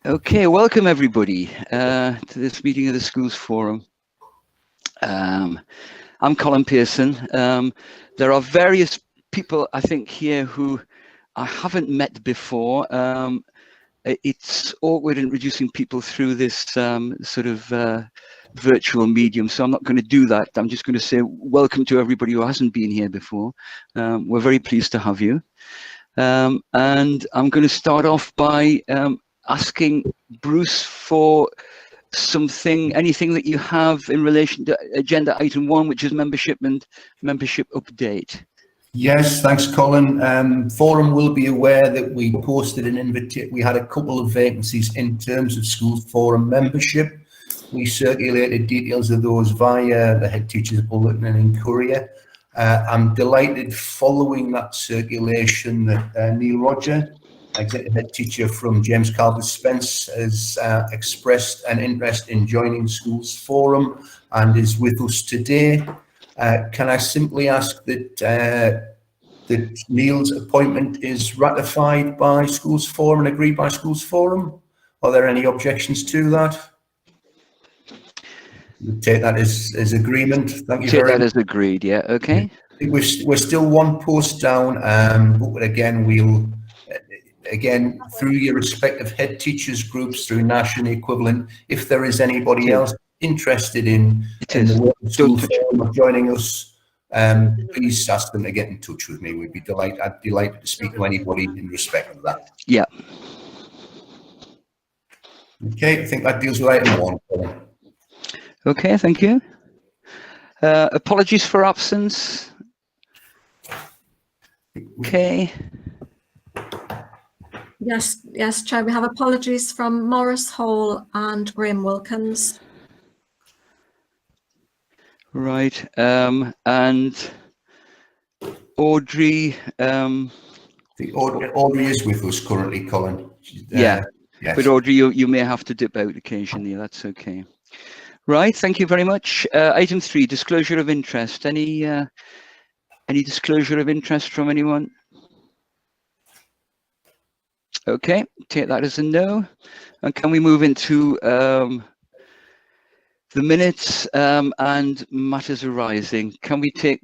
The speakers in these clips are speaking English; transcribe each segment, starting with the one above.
Okay, welcome everybody to this meeting of the Schools Forum. I'm Colin Pearson. There are various people, I think, here who I haven't met before. It's awkward introducing people through this sort of virtual medium, so I'm not going to do that. I'm just going to say welcome to everybody who hasn't been here before. We're very pleased to have you. And I'm going to start off by asking Bruce for anything that you have in relation to agenda item 1, which is membership and membership update. Yes, thanks, Colin. Forum will be aware that we posted an invitation. We had a couple of vacancies in terms of Schools Forum membership. We circulated details of those via the Head Teachers Bulletin and in Courier. I'm delighted following that circulation that Neil Roger, Executive Head Teacher from James Calvert Spence, has expressed an interest in joining Schools Forum and is with us today. Can I simply ask that Neil's appointment is ratified by Schools Forum and agreed by Schools Forum? Are there any objections to that? We'll take that as agreement. Thank you very much. Take that as agreed, yeah, okay. We're still one post down, but again, we'll through your respective head teachers groups, through Nash and the equivalent, if there is anybody else interested in the work of Schools Forum joining us, please ask them to get in touch with me. I'd be delighted to speak to anybody in respect of that. Yeah. Okay, I think that deals with item 1. Okay, thank you. Apologies for absence. Okay. Yes, Chair, we have apologies from Maurice Hall and Graham Wilkins. Right, and Audrey. Audrey is with us currently, Colin. Yeah, yes. But Audrey, you may have to dip out occasionally. That's okay. Right, thank you very much. Item 3, disclosure of interest. Any disclosure of interest from anyone? Okay, take that as a no. And can we move into the minutes and matters arising? Can we take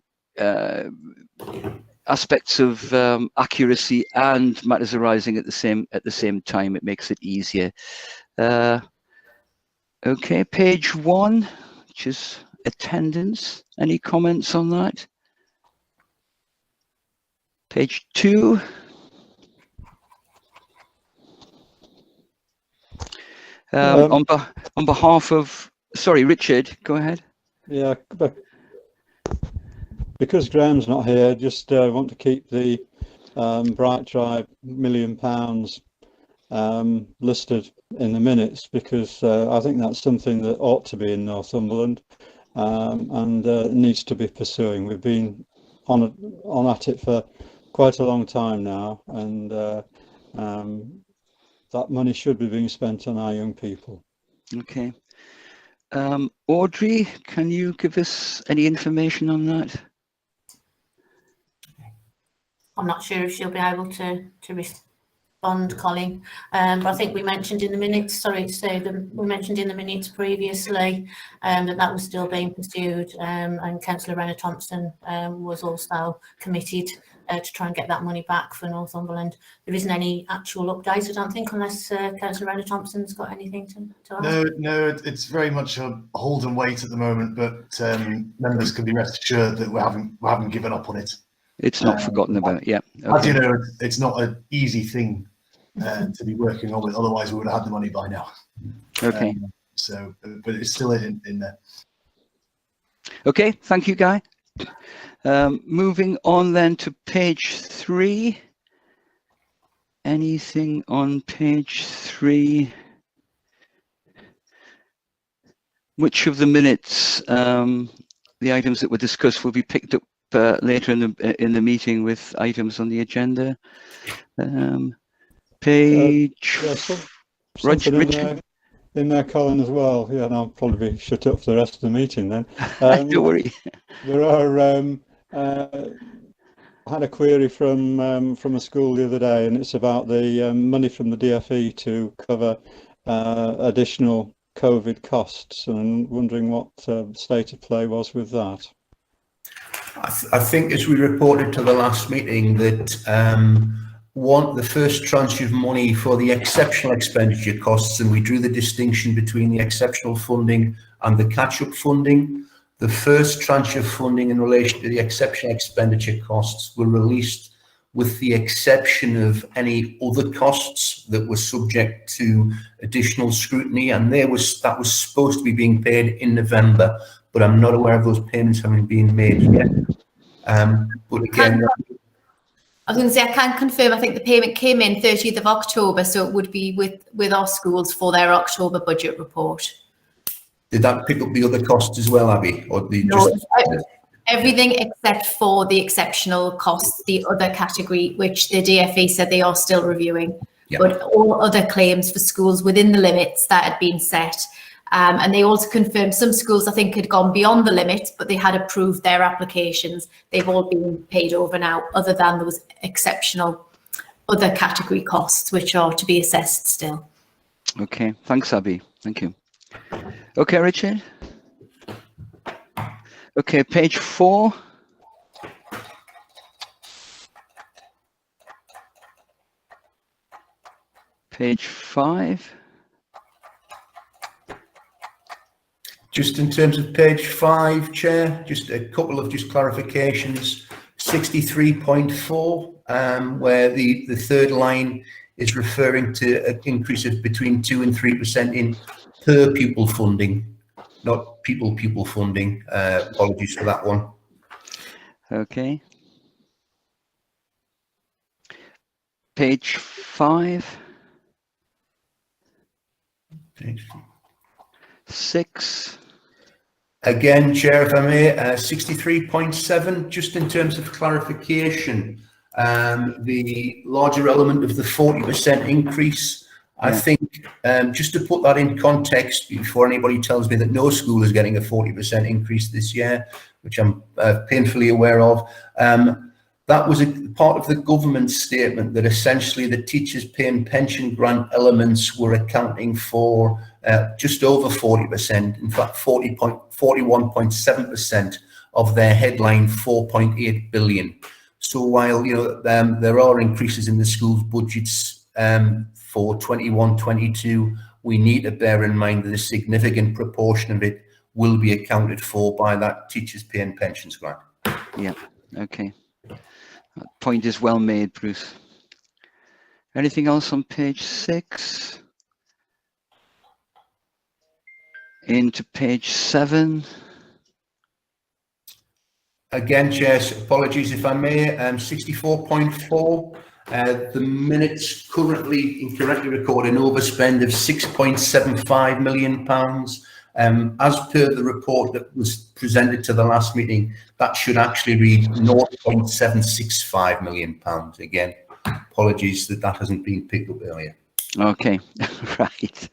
aspects of accuracy and matters arising at the same time? It makes it easier. Okay, page 1, which is attendance. Any comments on that? Page 2. On behalf of, sorry, Richard, go ahead. Yeah, but because Graham's not here, just want to keep the Bright Tribe £1 million listed in the minutes, because I think that's something that ought to be in Northumberland and needs to be pursuing. We've been on at it for quite a long time now, and that money should be being spent on our young people. Okay. Audrey, can you give us any information on that? I'm not sure if she'll be able to respond, Colin, but I think we mentioned in the minutes, we mentioned in the minutes previously that was still being pursued, and Councillor Renner Thompson was also committed to try and get that money back for Northumberland. There isn't any actual update, I don't think, unless Councillor Renner Thompson's got anything to add. No, it's very much a hold and wait at the moment, but members can be rest assured that we haven't given up on it. It's not forgotten about, yeah. Okay. As you know, it's not an easy thing to be working on with, otherwise we would have had the money by now. Okay. But it's still in there. Okay, thank you, Guy. Moving on then to page 3. Anything on page 3? Which of the minutes, the items that were discussed, will be picked up later in the meeting with items on the agenda? Page. Richard. In there, Colin, as well. Yeah, and I'll probably be shut up for the rest of the meeting then. Don't worry. There are. I had a query from a school the other day, and it's about the money from the DFE to cover additional COVID costs, and I'm wondering what state of play was with that. I think, as we reported to the last meeting, that the first tranche of money for the exceptional expenditure costs, and we drew the distinction between the exceptional funding and the catch-up funding. The first tranche of funding in relation to the exceptional expenditure costs were released with the exception of any other costs that were subject to additional scrutiny, and that was supposed to be being paid in November, but I'm not aware of those payments having been made yet. But again, I was going to say, I can confirm, I think the payment came in 30th of October, so it would be with our schools for their October budget report. did that pick up the other costs as well, Abby? Or No, everything except for the exceptional costs, the other category, which the DFE said they are still reviewing. Yeah. But all other claims for schools within the limits that had been set. And they also confirmed some schools, I think, had gone beyond the limit, but they had approved their applications. They've all been paid over now, other than those exceptional other category costs, which are to be assessed still. Okay, thanks, Abby. Thank you. Okay, Richard. Okay, page 4. Page 5. Just in terms of page 5, Chair, just a couple of clarifications. 63.4, where the third line is referring to an increase of between 2 and 3% in per pupil funding, not pupil funding. Apologies for that one. Okay. Page 5. Page 6. Again, Chair, if I may, 63.7, just in terms of clarification, the larger element of the 40% increase, I think, just to put that in context before anybody tells me that no school is getting a 40% increase this year, which I'm painfully aware of, that was a part of the government statement that essentially the teachers' pay and pension grant elements were accounting for just over 40%, in fact 41.7% of their headline 4.8 billion. So while there are increases in the schools' budgets for 21-22, we need to bear in mind that a significant proportion of it will be accounted for by that teachers' pay and pensions grant. Yeah, okay. That point is well made, Bruce. Anything else on page 6? Into page 7. Again, Chair, apologies if I may, 64.4, the minutes currently incorrectly record an overspend of £6.75 million. As per the report that was presented to the last meeting, that should actually read £0.765 million. Again, apologies that hasn't been picked up earlier. Okay, right.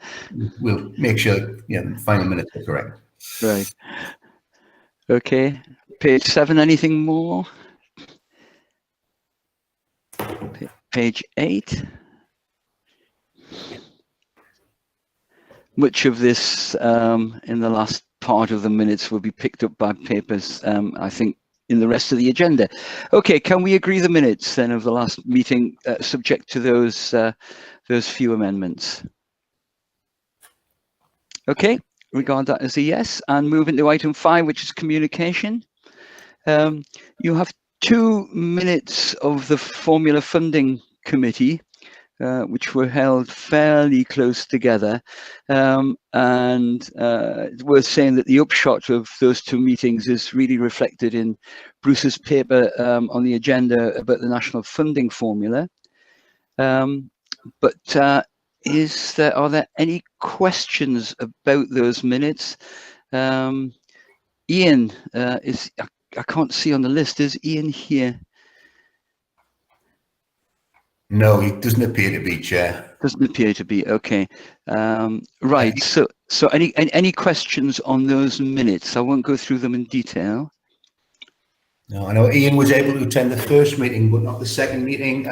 We'll make sure the final minutes are correct. Right. Okay, page 7, anything more? Page 8. Much of this in the last part of the minutes will be picked up by papers, I think, in the rest of the agenda. Okay, can we agree the minutes then of the last meeting subject to those few amendments? Okay, regard that as a yes, and move into item 5, which is communication. You have 2 minutes of the Formula Funding Committee, which were held fairly close together, and it's worth saying that the upshot of those 2 meetings is really reflected in Bruce's paper on the agenda about the national funding formula. But are there any questions about those minutes? Ian I can't see on the list. Is Ian here? No, it doesn't appear to be, Chair. Doesn't appear to be. Okay. Right. So any questions on those minutes? I won't go through them in detail. No, I know Ian was able to attend the first meeting, but not the second meeting.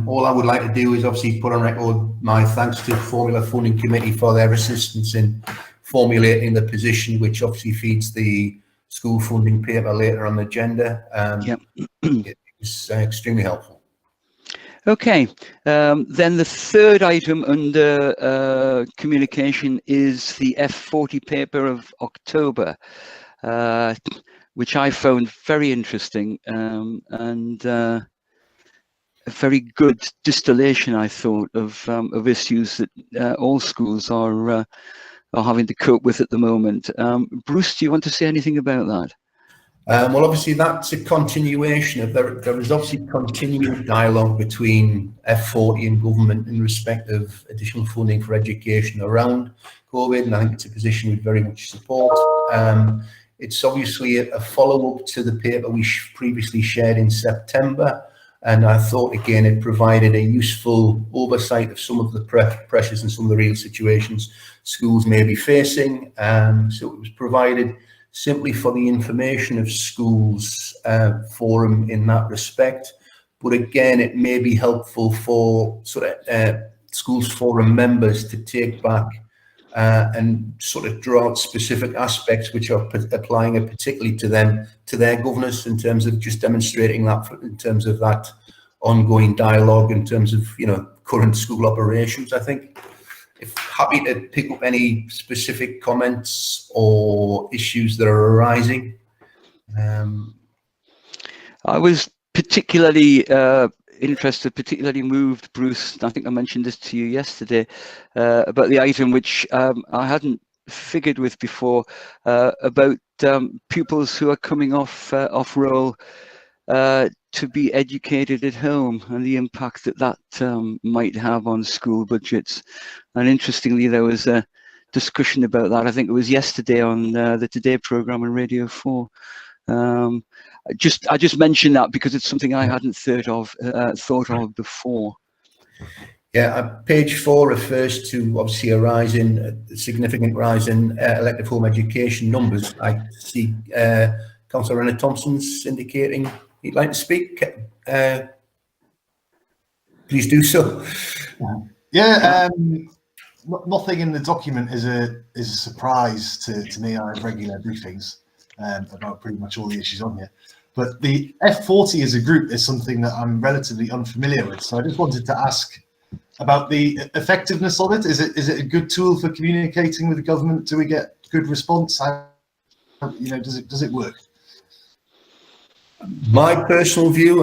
All I would like to do is obviously put on record my thanks to the Formula Funding Committee for their assistance in formulating the position, which obviously feeds the school funding paper later on the agenda. Yep. It was extremely helpful. Okay, then the third item under communication is the F40 paper of October, which I found very interesting and a very good distillation, I thought, of issues that all schools are having to cope with at the moment. Bruce, do you want to say anything about that? Well, obviously that's a continuation of there is obviously continuing dialogue between F40 and government in respect of additional funding for education around COVID, and I think it's a position we very much support. It's obviously a follow-up to the paper we previously shared in September, and I thought again it provided a useful oversight of some of the pressures and some of the real situations schools may be facing. So it was provided simply for the information of schools forum in that respect. But again, it may be helpful for sort of schools forum members to take back and sort of draw out specific aspects which are applying it particularly to them, to their governors, in terms of just demonstrating that, in terms of that ongoing dialogue, in terms of, you know, current school operations. I think if happy to pick up any specific comments or issues that are arising. I was particularly interested, particularly moved, Bruce, I think I mentioned this to you yesterday, about the item which I hadn't figured with before, about pupils who are coming off roll to be educated at home, and the impact that might have on school budgets. And interestingly, there was a discussion about that. I think it was yesterday on the Today programme on Radio 4. I just mentioned that because it's something I hadn't thought of before. Yeah, page 4 refers to obviously a significant rise in elective home education numbers. I see Councillor Renner Thompson's indicating he'd like to speak. Please do so. Yeah, nothing in the document is a surprise to me. I have regular briefings about pretty much all the issues on here. But the F40 as a group is something that I'm relatively unfamiliar with. So I just wanted to ask about the effectiveness of it. Is it a good tool for communicating with the government? Do we get good response? Does it work? My personal view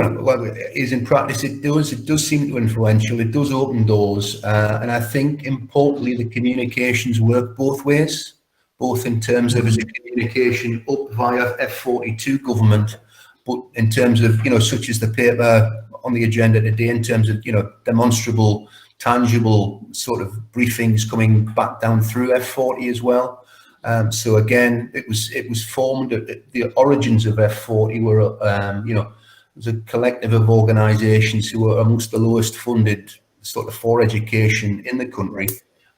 is, in practice, it does seem to influential. It does open doors, and I think importantly the communications work both ways, both in terms of as a communication up via F42 government, but in terms of, such as the paper on the agenda today, in terms of, demonstrable, tangible sort of briefings coming back down through F40 as well. So again, it was formed at the origins of F40 were, it was a collective of organisations who were amongst the lowest funded sort of for education in the country,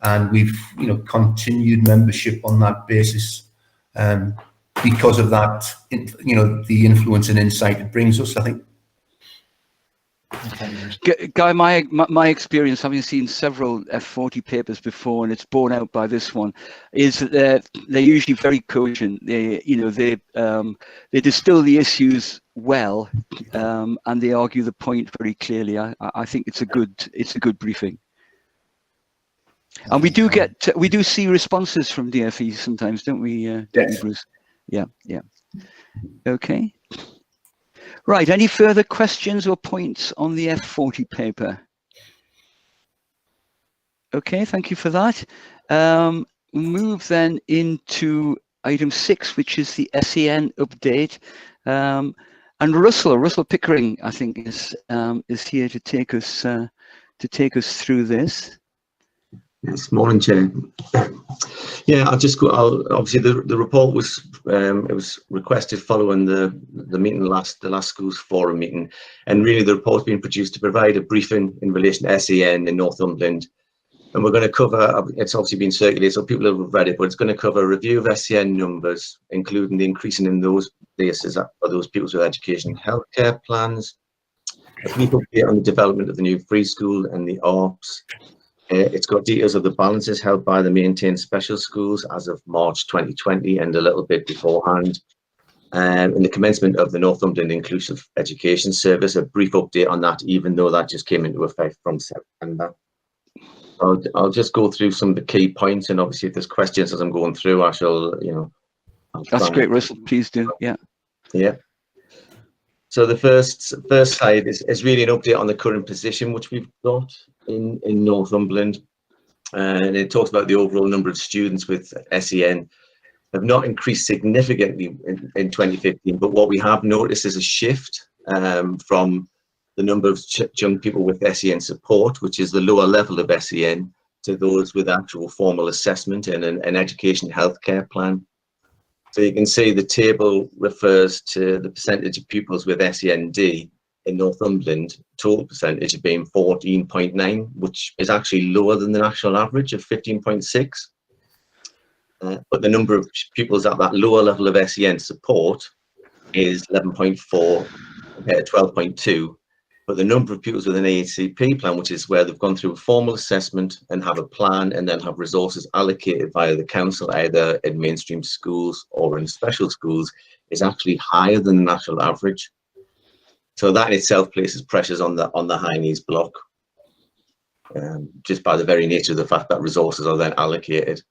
and we've continued membership on that basis because of that, the influence and insight it brings us, I think. Guy, my experience, having seen several F40 papers before, and it's borne out by this one, is that they're usually very cogent. They distill the issues well, and they argue the point very clearly. I think it's a good briefing. And we do see responses from DFE sometimes, don't we? Yes. Don't we, Bruce? Yeah. Okay. Right, any further questions or points on the F40 paper? Okay, thank you for that. Move then into item 6, which is the SEN update. And Russell Pickering, I think, is here to take us through this. Yes, morning, Chair. Yeah, obviously the report was it was requested following the meeting, the last schools forum meeting, and really the report's been produced to provide a briefing in relation to SEN in Northumberland And we're going to cover, it's obviously been circulated, so people have read it, but it's going to cover a review of SEN numbers, including the increasing in those places for those pupils with education and healthcare plans, a brief update on the development of the new free school and the ARPS. It's got details of the balances held by the maintained special schools as of March 2020 and a little bit beforehand. In the commencement of the Northumberland Inclusive Education Service, a brief update on that, even though that just came into effect from September. I'll just go through some of the key points, and obviously if there's questions as I'm going through, I shall, That's great, Russell. Please do. Yeah. Yeah. So the first slide is really an update on the current position which we've got in Northumberland, and it talks about the overall number of students with SEN have not increased significantly in 2015, but what we have noticed is a shift from the number of young people with SEN support, which is the lower level of SEN, to those with actual formal assessment and an education healthcare plan. So you can see the table refers to the percentage of pupils with SEND in Northumberland, total percentage being 14.9, which is actually lower than the national average of 15.6. But the number of pupils at that lower level of SEN support is 11.4 compared to 12.2. But the number of pupils with an AHCP plan, which is where they've gone through a formal assessment and have a plan and then have resources allocated via the council, either in mainstream schools or in special schools, is actually higher than the national average. So that in itself places pressures on the high needs block, just by the very nature of the fact that resources are then allocated.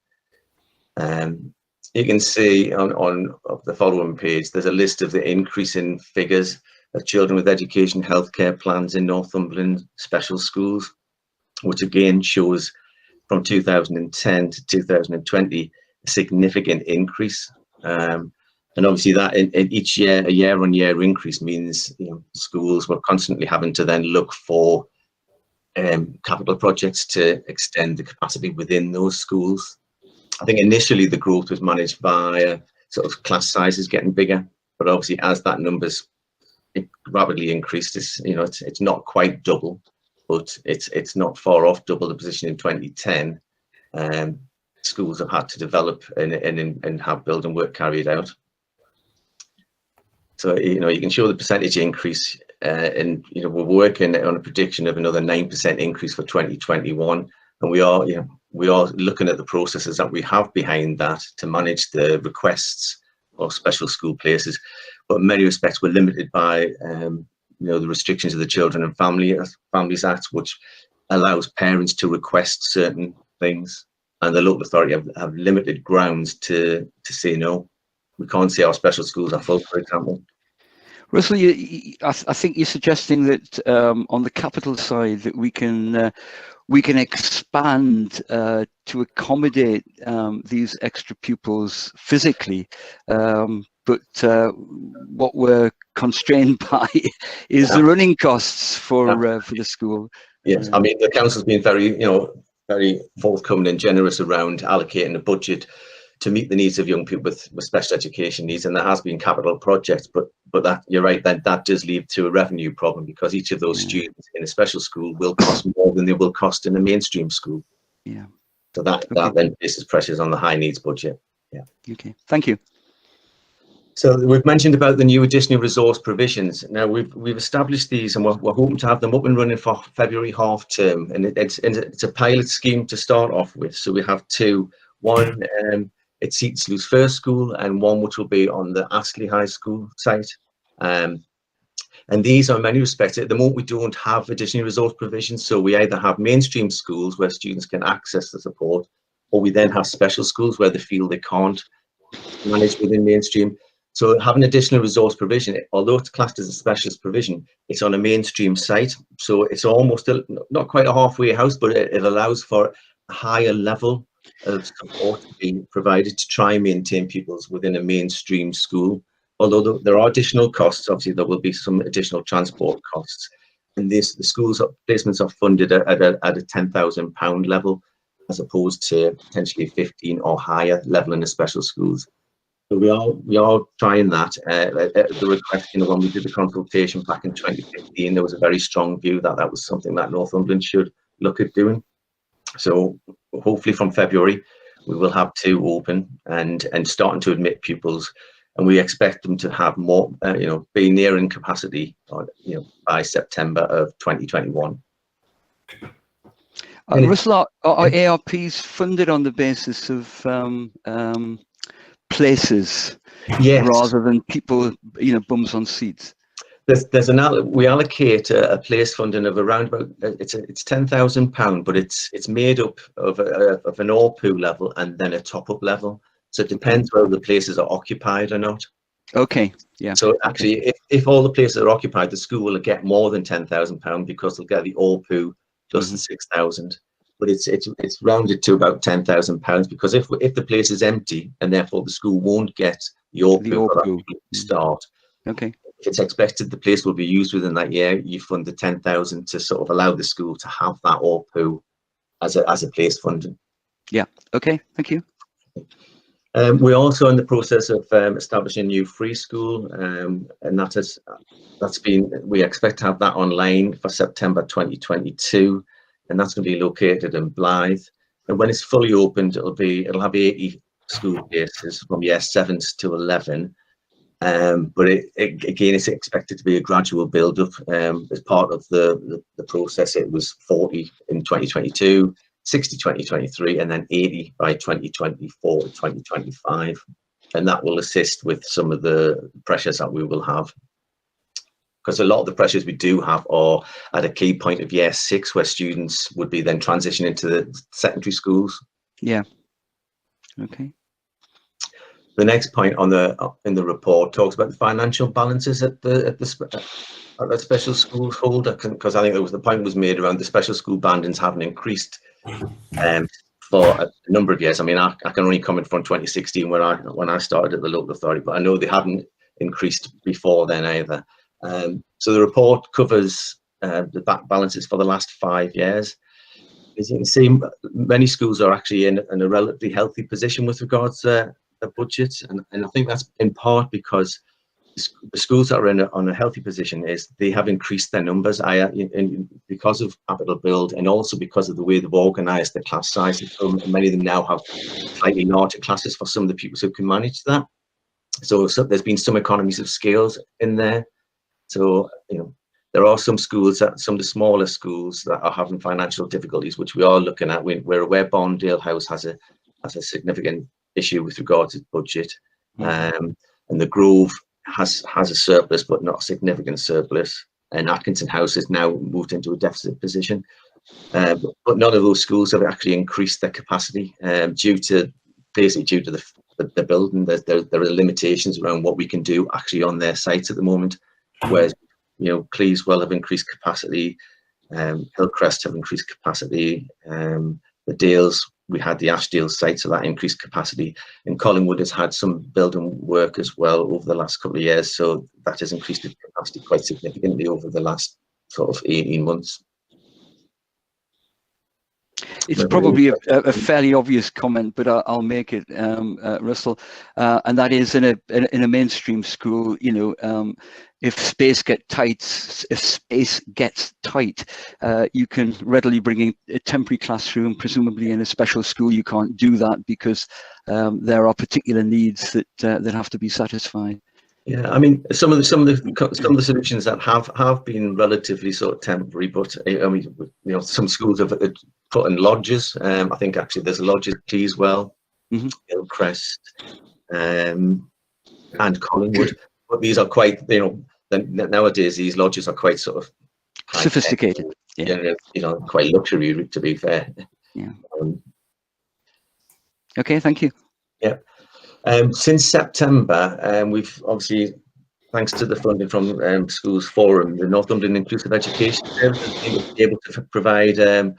You can see on the following page, there's a list of the increase in figures of children with education healthcare plans in Northumberland special schools, which again shows from 2010 to 2020 a significant increase. And obviously that in each year, a year-on-year increase means schools were constantly having to then look for capital projects to extend the capacity within those schools. I think initially the growth was managed by sort of class sizes getting bigger, but obviously as that numbers rapidly increased, it's not quite double, but it's not far off double the position in 2010. Schools have had to develop and have building work carried out. So you can show the percentage increase, and we're working on a prediction of another 9% increase for 2021, and we are looking at the processes that we have behind that to manage the requests of special school places. But in many respects, we're limited by the restrictions of the Children and Families Act, which allows parents to request certain things, and the local authority have limited grounds to say no. We can't say our special schools are full, for example. Russell, I think you're suggesting that on the capital side that we can expand to accommodate these extra pupils physically, but what we're constrained by is the running costs for the school. Yes, I mean the council's been very forthcoming and generous around allocating a budget to meet the needs of young people with special education needs, and there has been capital projects, but that you're right, that does lead to a revenue problem, because each of those students in a special school will cost more than they will cost in a mainstream school. Yeah. So that then places pressures on the high needs budget. Yeah. Okay. Thank you. So we've mentioned about the new additional resource provisions. Now we've established these, and we're hoping to have them up and running for February half term, and it's a pilot scheme to start off with. So we have two. One at Seatsluice First School, and one which will be on the Astley High School site. And these are in many respects, at the moment we don't have additional resource provisions, so we either have mainstream schools where students can access the support, or we then have special schools where they feel they can't manage within mainstream. So having additional resource provision, although it's classed as a specialist provision, it's on a mainstream site, so it's almost not quite a halfway house, but it allows for a higher level of support being provided to try and maintain pupils within a mainstream school. Although there are additional costs, obviously there will be some additional transport costs, and the schools placements are funded at a £10,000 level, as opposed to potentially 15 or higher level in the special schools. So we are trying that. At the request, when we did the consultation back in 2015, there was a very strong view that that was something that Northumberland should look at doing. So hopefully from February, we will have 2 open and starting to admit pupils, and we expect them to have more, be nearing capacity, by September of 2021. Russell, are ARPs funded on the basis of places Yes. rather than people, bums on seats? We allocate a place funding of around about, it's £10,000, but it's made up of an ARPU level and then a top-up level. So it depends whether the places are occupied or not. Okay, yeah. So actually, if all the places are occupied, the school will get more than £10,000 because they'll get the ARPU plus the 6,000. But it's rounded to about £10,000 because if the place is empty and therefore the school won't get the ARPU for that start. Okay. If it's expected the place will be used within that year, you fund the 10,000 to sort of allow the school to have that ARPU as a place funding. Yeah. Okay. Thank you. We're also in the process of establishing a new free school, and we expect to have that online for September 2022, and that's going to be located in Blyth. And when it's fully opened, it'll have 80 school places from year 7s to 11. But again, it's expected to be a gradual build-up. As part of the process, it was 40 in 2022, 60 2023, and then 80 by 2024 to 2025. And that will assist with some of the pressures that we will have. Because a lot of the pressures we do have are at a key point of year 6, where students would be then transitioning into the secondary schools. Yeah. Okay. The next point in the report talks about the financial balances at the special schools hold, because I think the point was made around the special school bandings having increased for a number of years. I mean, I can only comment from 2016 when I started at the local authority, but I know they hadn't increased before then either. So the report covers the balances for the last 5 years. As you can see, many schools are actually in a relatively healthy position with regards to their budget, and I think that's in part because the schools that are on a healthy position is they have increased their numbers because of capital build, and also because of the way they've organised the class size. Many of them now have slightly larger classes for some of the pupils who can manage that. So there's been some economies of scales in there. So there are some schools, some of the smaller schools, that are having financial difficulties, which we are looking at. We're aware Barndale House has a significant issue with regard to budget, and the Grove has a surplus, but not a significant surplus. And Atkinson House has now moved into a deficit position, but none of those schools have actually increased their capacity due to the building. There are limitations around what we can do actually on their sites at the moment. Whereas Cleeveswell have increased capacity, Hillcrest have increased capacity, the Dales, we had the Ashdale site, so that increased capacity, and Collingwood has had some building work as well over the last couple of years, so that has increased its capacity quite significantly over the last sort of 18 months. It's probably a fairly obvious comment, but I'll make it, Russell, and that is in a mainstream school, if space gets tight, you can readily bring in a temporary classroom. Presumably in a special school, you can't do that because there are particular needs that have to be satisfied. Yeah, I mean, some of the solutions that have been relatively sort of temporary, but I mean, some schools have put in lodges. I think actually there's a lodge at Cleeveswell, Hillcrest, and Collingwood. But these are quite, nowadays these lodges are quite sort of sophisticated. Quite luxury, to be fair. Yeah. Okay, thank you. Yeah. Since September, we've obviously, thanks to the funding from Schools Forum, the Northumberland Inclusive Education Service has been able to provide a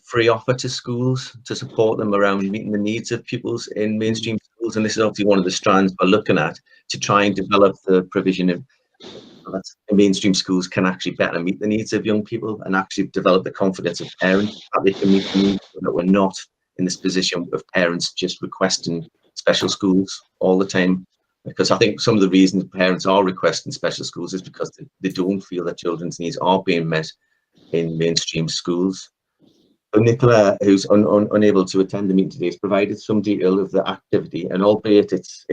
free offer to schools to support them around meeting the needs of pupils in mainstream schools. And this is obviously one of the strands we're looking at to try and develop the provision of that mainstream schools can actually better meet the needs of young people and actually develop the confidence of parents that they can meet the needs, so that we're not in this position of parents just requesting special schools all the time. Because I think some of the reasons parents are requesting special schools is because they don't feel that children's needs are being met in mainstream schools. So Nicola, who's unable to attend the meeting today, has provided some detail of the activity, and albeit it's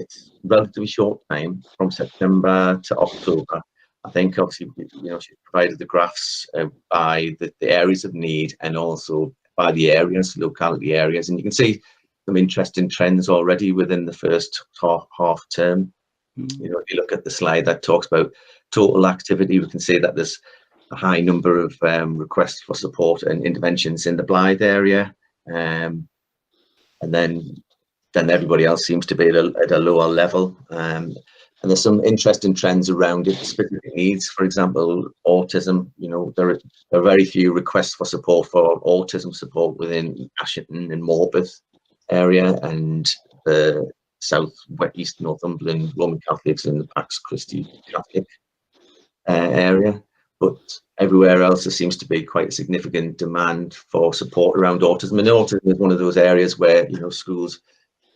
relatively short time from September to October, I think obviously, you know, she provided the graphs by the areas of need and also by the areas, locality areas, and you can see some interesting trends already within the first half term. You know, if you look at the slide that talks about total activity, we can see that there's a high number of requests for support and interventions in the Blythe area, and then everybody else seems to be at a lower level. And there's some interesting trends around it, specific needs. For example, autism. You know, there are very few requests for support for autism support within Ashington and Morpeth area, and the South East Northumberland Roman Catholics and the Pax Christi Catholic area. But everywhere else, there seems to be quite a significant demand for support around autism. And autism is one of those areas where, you know, schools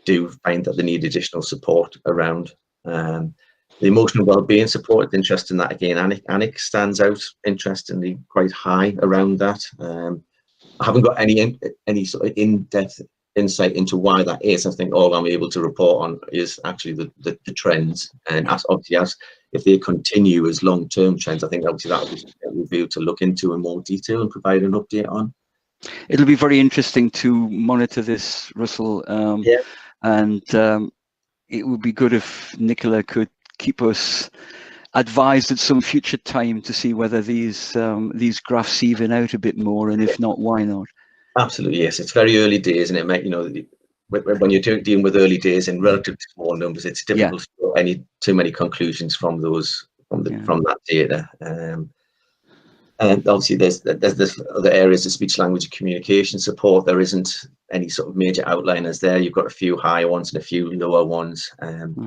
do find that they need additional support around. The emotional well-being support, it's interesting that again, ANIC stands out interestingly quite high around that. I haven't got any sort of in-depth insight into why that is. I think all I'm able to report on is actually the trends, and as if they continue as long-term trends, I think obviously that will be able to look into in more detail and provide an update on. It'll be very interesting to monitor this, Russell. And it would be good if Nicola could keep us advised at some future time to see whether these graphs even out a bit more, and if not, why not? Absolutely, yes. It's very early days, and it might, you know, when you're dealing with early days in relatively small numbers, it's difficult to draw too many conclusions from those from that data. And obviously, there's other areas of speech language and communication support. There isn't any sort of major outliners there. You've got a few higher ones and a few lower ones.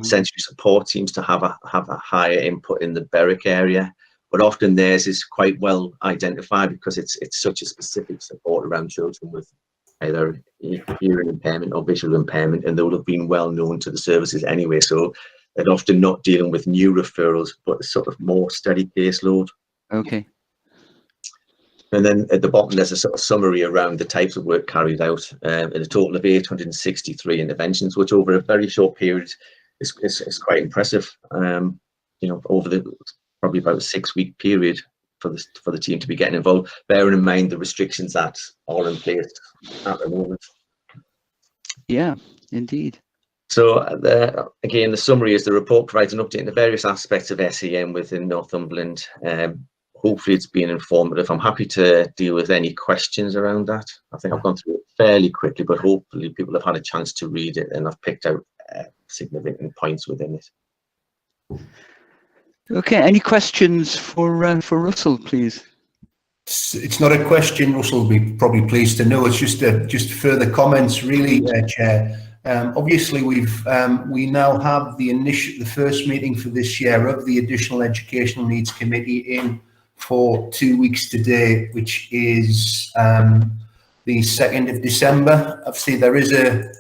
Sensory support seems to have a higher input in the Berwick area, but often theirs is quite well identified because it's such a specific support around children with either hearing impairment or visual impairment, and they would have been well known to the services anyway. So they're often not dealing with new referrals, but a sort of more steady caseload. Okay. And then at the bottom, there's a sort of summary around the types of work carried out, and a total of 863 interventions, which over a very short period is quite impressive. You know, over the probably about a 6-week period for the team to be getting involved, bearing in mind the restrictions that are in place at the moment. Yeah, indeed. So again, the summary is the report provides an update on the various aspects of SEN within Northumberland. Hopefully it's been informative. I'm happy to deal with any questions around that. I think I've gone through it fairly quickly, but hopefully people have had a chance to read it and I've picked out significant points within it. Okay, any questions for Russell, please? It's not a question. Russell will be probably pleased to know. It's just further comments, really, Chair. Obviously, we now have the first meeting for this year of the Additional Educational Needs Committee in for 2 weeks today, which is the 2nd of December. Obviously, there is a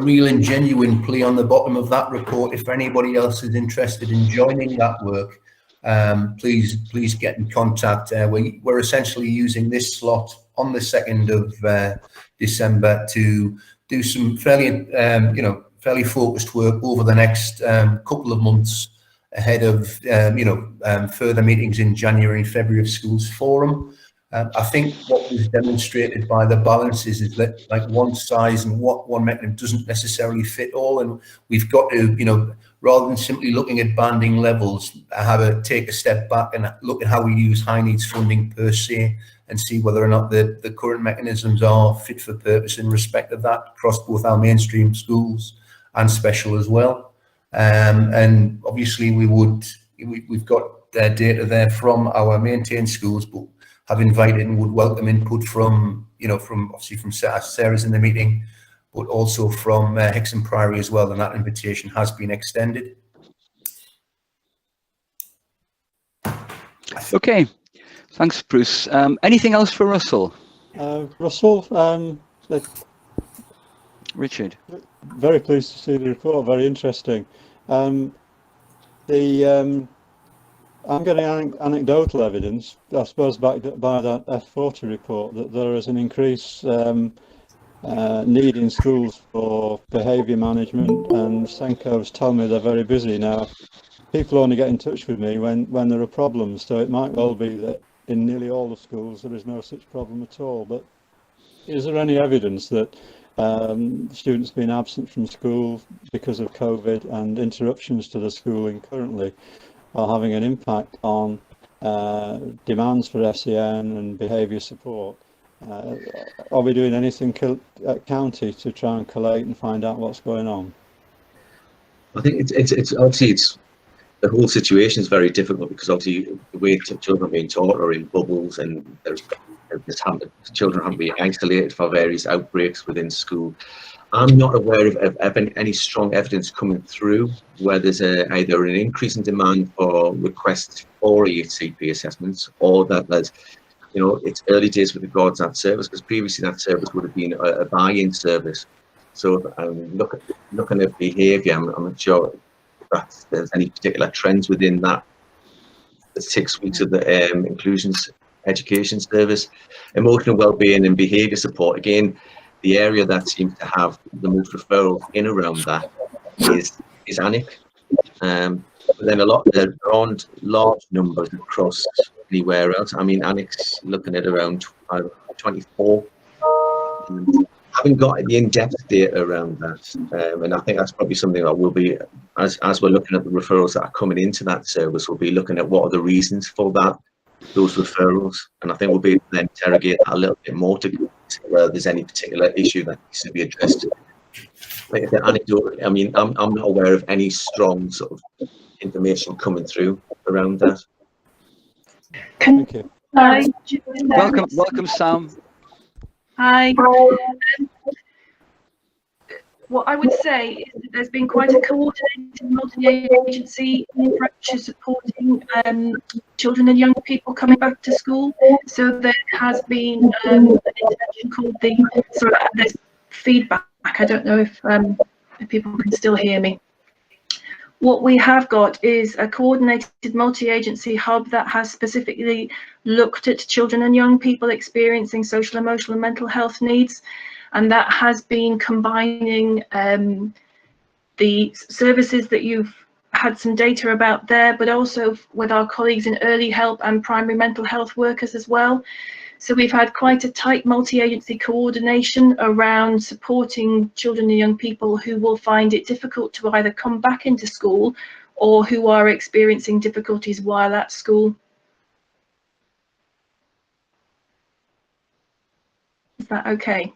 real and genuine plea on the bottom of that report. If anybody else is interested in joining that work, please get in contact. We're essentially using this slot on the 2nd of December to do some fairly focused work over the next couple of months ahead of further meetings in January and February of Schools Forum. I think what was demonstrated by the balances is that like one size and one mechanism doesn't necessarily fit all, and we've got to, rather than simply looking at banding levels, have to take a step back and look at how we use high needs funding per se, and see whether or not the current mechanisms are fit for purpose in respect of that across both our mainstream schools and special as well. And obviously we've got data there from our maintained schools, but have invited and would welcome input from Sarah's in the meeting, but also from Hexham Priory as well, and that invitation has been extended. Okay, thanks, Bruce. Anything else for Russell? Russell, Richard. Very pleased to see the report. Very interesting. I'm getting anecdotal evidence, I suppose, backed by that F40 report, that there is an increased need in schools for behaviour management, and Senko's tell me they're very busy now. People only get in touch with me when there are problems, so it might well be that in nearly all the schools there is no such problem at all. But is there any evidence that students being absent from school because of COVID and interruptions to the schooling currently are having an impact on demands for SEN and behaviour support? Are we doing anything at county to try and collate and find out what's going on? I think it's obviously the whole situation is very difficult, because obviously the way children are being taught are in bubbles, and children have to be isolated for various outbreaks within school. I'm not aware of any strong evidence coming through where there's either an increase in demand for requests for EHCP assessments, or that there's, you know, it's early days with regards to that service, because previously that service would have been a buy-in service. So looking at behaviour, I'm not sure that there's any particular trends within that. The 6 weeks of the inclusions education service. Emotional wellbeing and behaviour support, again, the area that seems to have the most referrals in around that is ANIC. But then there aren't large numbers across anywhere else. I mean, ANIC's looking at around 24. Haven't got the in-depth data around that, and I think that's probably something that will be, as we're looking at the referrals that are coming into that service, we'll be looking at what are the reasons for those referrals, and I think we'll be able to interrogate that a little bit more to whether there's any particular issue that needs to be addressed. Like the anecdote, I mean, I'm not aware of any strong sort of information coming through around that. Thank you. Welcome, Sam. Hi. What I would say is that there's been quite a coordinated multi-agency approach to supporting children and young people coming back to school. So there has been an intervention called there's feedback. I don't know if people can still hear me. What we have got is a coordinated multi-agency hub that has specifically looked at children and young people experiencing social, emotional and mental health needs. And that has been combining the services that you've had some data about there, but also with our colleagues in early help and primary mental health workers as well. So we've had quite a tight multi-agency coordination around supporting children and young people who will find it difficult to either come back into school or who are experiencing difficulties while at school. Is that okay?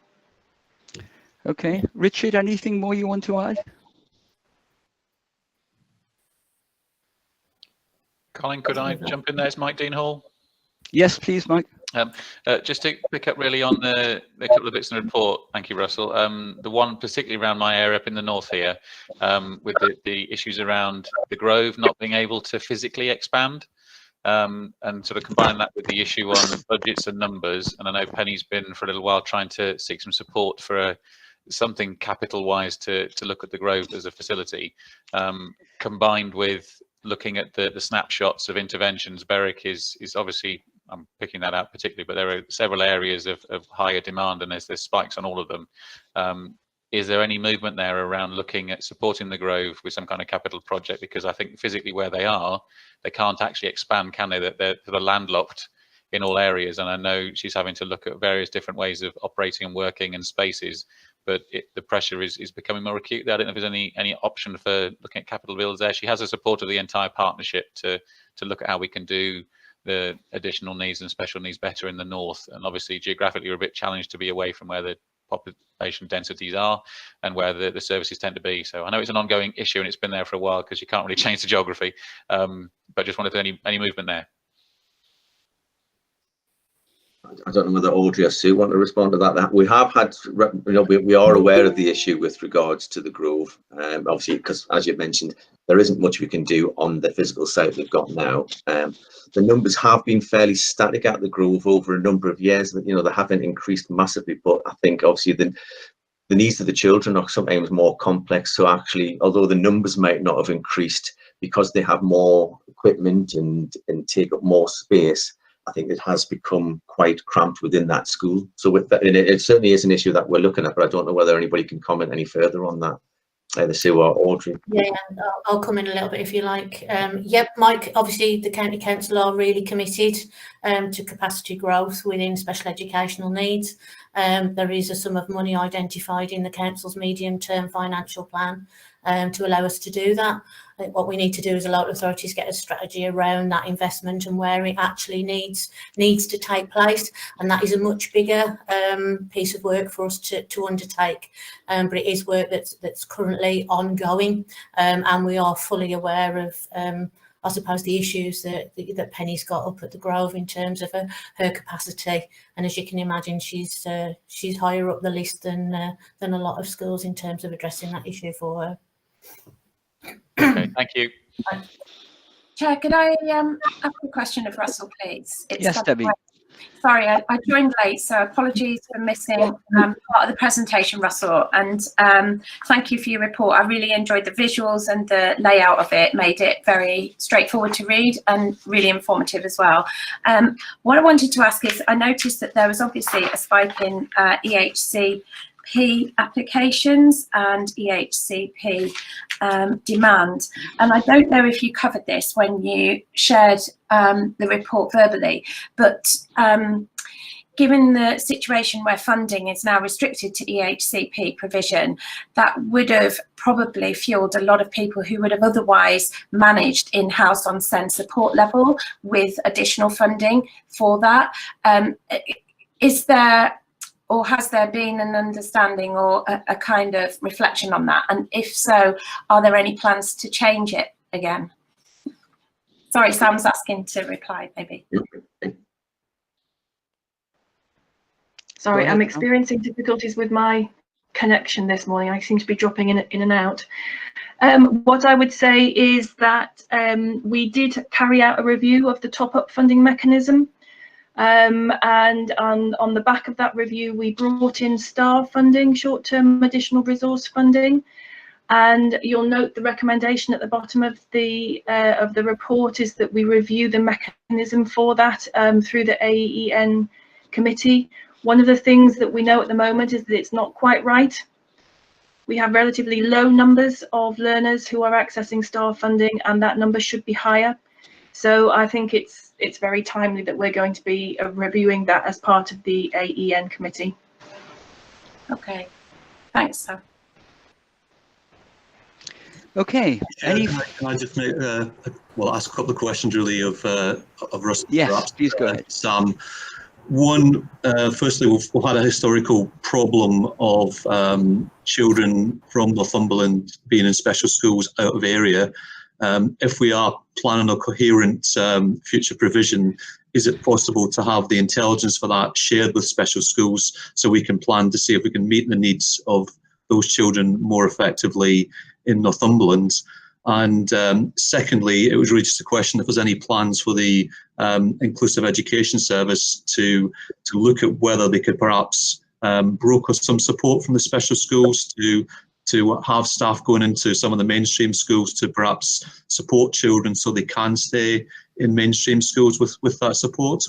Okay, Richard, anything more you want to add? Colin, could I jump in there? It's Mike Dean Hall. Yes, please, Mike. Just to pick up really on the couple of bits in the report, thank you, Russell. The one particularly around my area up in the north here, with the issues around the Grove not being able to physically expand, and sort of combine that with the issue on the budgets and numbers. And I know Penny's been for a little while trying to seek some support for something capital-wise to look at the Grove as a facility, combined with looking at the snapshots of interventions. Berwick is obviously, I'm picking that out particularly, but there are several areas of higher demand, and there's spikes on all of them. Is there any movement there around looking at supporting the Grove with some kind of capital project? Because I think physically where they are, they can't actually expand, can they? That they're landlocked in all areas, and I know she's having to look at various different ways of operating and working in spaces, but the pressure is becoming more acute there. I don't know if there's any option for looking at capital builds there. She has the support of the entire partnership to look at how we can do the additional needs and special needs better in the north, and obviously geographically we're a bit challenged to be away from where the population densities are and where the services tend to be. So I know it's an ongoing issue and it's been there for a while because you can't really change the geography, but just wanted any movement there. I don't know whether Audrey or Sue want to respond to that. We have had, we are aware of the issue with regards to the Grove, obviously, because as you mentioned, there isn't much we can do on the physical site we've got now. The numbers have been fairly static at the Grove over a number of years. They haven't increased massively, but I think obviously the needs of the children are sometimes more complex. So actually, although the numbers might not have increased because they have more equipment and take up more space, I think it has become quite cramped within that school. So with that, and it certainly is an issue that we're looking at, but I don't know whether anybody can comment any further on that. Either Sue or Audrey. Yeah, I'll come in a little bit if you like. Yep, Mike, obviously the County Council are really committed to capacity growth within special educational needs. There is a sum of money identified in the Council's medium-term financial plan to allow us to do that. I think what we need to do as a local authority is get a strategy around that investment and where it actually needs to take place, and that is a much bigger piece of work for us to undertake. But it is work that's currently ongoing, and we are fully aware of I suppose the issues that Penny's got up at the Grove in terms of her capacity, and as you can imagine, she's higher up the list than a lot of schools in terms of addressing that issue for her. Okay, thank you. Chair, could I ask a question of Russell, please? Yes, Debbie. Sorry, I joined late, so apologies for missing part of the presentation, Russell. And thank you for your report. I really enjoyed the visuals, and the layout of it made it very straightforward to read and really informative as well. What I wanted to ask is, I noticed that there was obviously a spike in EHCP applications and EHCP demand, and I don't know if you covered this when you shared the report verbally, but given the situation where funding is now restricted to EHCP provision, that would have probably fueled a lot of people who would have otherwise managed in-house on SEND support level with additional funding for that. Is there, or has there been an understanding or a kind of reflection on that? And if so, are there any plans to change it again? Sorry, Sam's asking to reply, maybe. Sorry, I'm experiencing difficulties with my connection this morning. I seem to be dropping in and out. What I would say is that we did carry out a review of the top-up funding mechanism. And on the back of that review, we brought in STAR funding, short-term additional resource funding, and you'll note the recommendation at the bottom of the report is that we review the mechanism for that through the AEN committee. One of the things that we know at the moment is that it's not quite right. We have relatively low numbers of learners who are accessing STAR funding, and that number should be higher. So I think it's very timely that we're going to be reviewing that as part of the AEN committee. Okay, thanks, Sam. Okay. Can I just make, ask a couple of questions really of Russell? Yes, perhaps, please go ahead. Sam. One, firstly, we've had a historical problem of children from Northumberland being in special schools out of area. If we are planning a coherent future provision, is it possible to have the intelligence for that shared with special schools so we can plan to see if we can meet the needs of those children more effectively in Northumberland? And secondly, it was really just a question if there's any plans for the Inclusive Education Service to look at whether they could perhaps broker some support from the special schools to have staff going into some of the mainstream schools to perhaps support children so they can stay in mainstream schools with that support.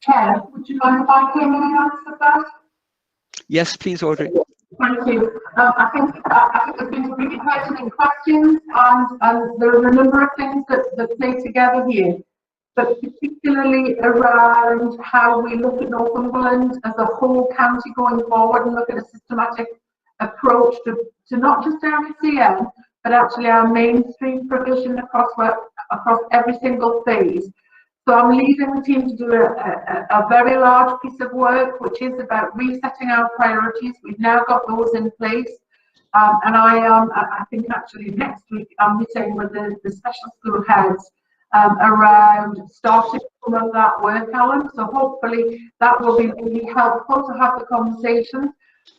Chair, would you mind if I came in and answer that? Yes, please, Audrey. Thank you. I think there's been some really pertinent questions, and there are a number of things that play together here, but particularly around how we look at Northumberland as a whole county going forward and look at a systematic approach to not just our CM, but actually our mainstream provision across every single phase. So I'm leading the team to do a very large piece of work, which is about resetting our priorities. We've now got those in place. And I think actually next week I'm meeting with the special school heads around starting some of that work, Alan. So hopefully that will be really helpful to have the conversations.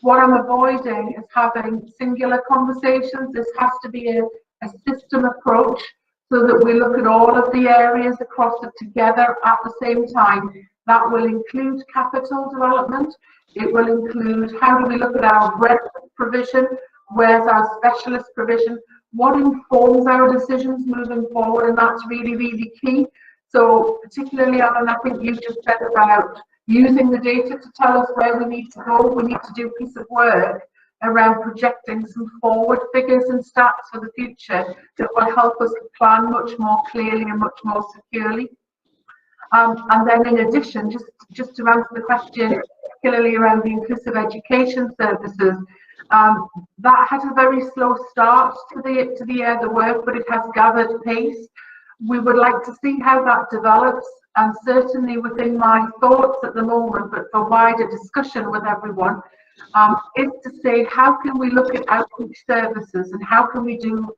What I'm avoiding is having singular conversations. This has to be a system approach, so that we look at all of the areas across it together at the same time. That will include capital development. It will include how do we look at our breadth of provision, where's our specialist provision, what informs our decisions moving forward, and that's really, really key. So particularly, Alan, I think you just said about using the data to tell us where we need to go. We need to do a piece of work around projecting some forward figures and stats for the future that will help us plan much more clearly and much more securely. And then in addition, just to answer the question, particularly around the inclusive education services, that had a very slow start to the work, but it has gathered pace. We would like to see how that develops, and certainly within my thoughts at the moment, but for wider discussion with everyone, is to say, how can we look at outreach services, and how can we do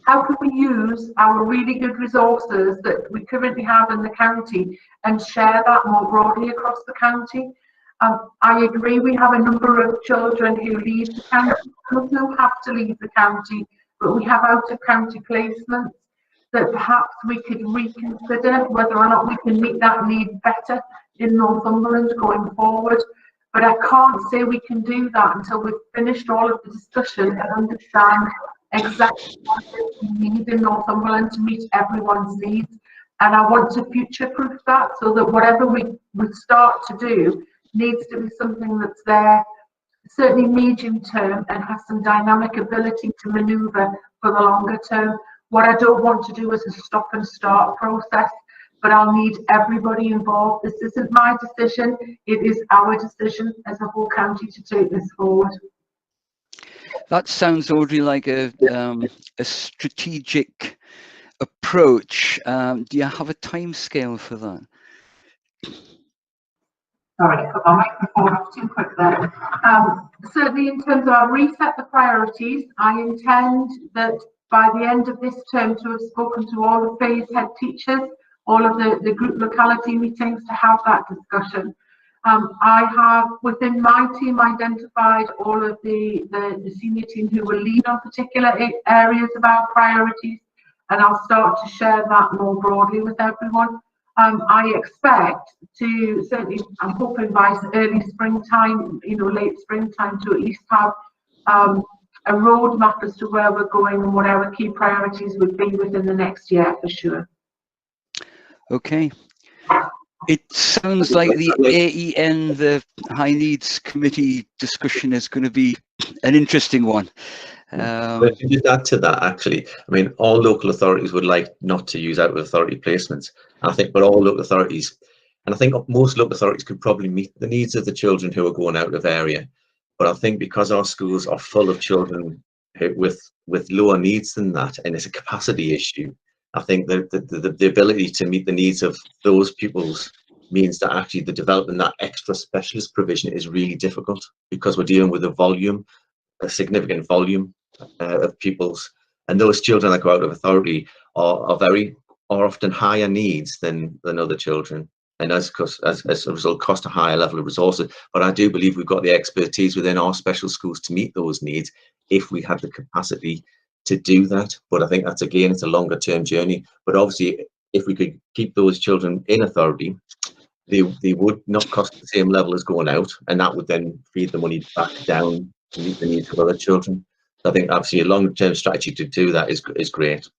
how can we use our really good resources that we currently have in the county and share that more broadly across the county? I agree, we have a number of children who leave the county, who don't have to leave the county, but we have out-of-county placements that perhaps we could reconsider whether or not we can meet that need better in Northumberland going forward. But I can't say we can do that until we've finished all of the discussion and understand exactly what we need in Northumberland to meet everyone's needs. And I want to future-proof that, so that whatever we start to do needs to be something that's there, certainly medium term, and has some dynamic ability to manoeuvre for the longer term. What I don't want to do is a stop and start process, but I'll need everybody involved. This isn't my decision, it is our decision as a whole county to take this forward. That sounds, Audrey, like a strategic approach. Do you have a time scale for that? Sorry, I put my microphone off too quick there. Certainly in terms of our reset the priorities, I intend that by the end of this term to have spoken to all the phase head teachers, all of the group locality meetings, to have that discussion. I have within my team identified all of the senior team who will lead on particular areas of our priorities, and I'll start to share that more broadly with everyone. I expect to, certainly I'm hoping by early springtime, late springtime, to at least have a roadmap as to where we're going and what our key priorities would be within the next year for sure. Okay. It sounds like the AEN, the High Needs Committee discussion, is going to be an interesting one. But to just add to that, actually, I mean, all local authorities would like not to use out-of-authority placements. I think, but all local authorities, and I think most local authorities could probably meet the needs of the children who are going out of area. But I think because our schools are full of children with lower needs than that, and it's a capacity issue, I think that the ability to meet the needs of those pupils means that actually the development of that extra specialist provision is really difficult, because we're dealing with a significant volume of pupils, and those children that go out of authority are often higher needs than other children, and as a result cost a higher level of resources. But I do believe we've got the expertise within our special schools to meet those needs if we had the capacity to do that. But I think that's, again, it's a longer term journey. But obviously, if we could keep those children in authority, they would not cost the same level as going out, and that would then feed the money back down to meet the needs of other children. So I think obviously a long term strategy to do that is great.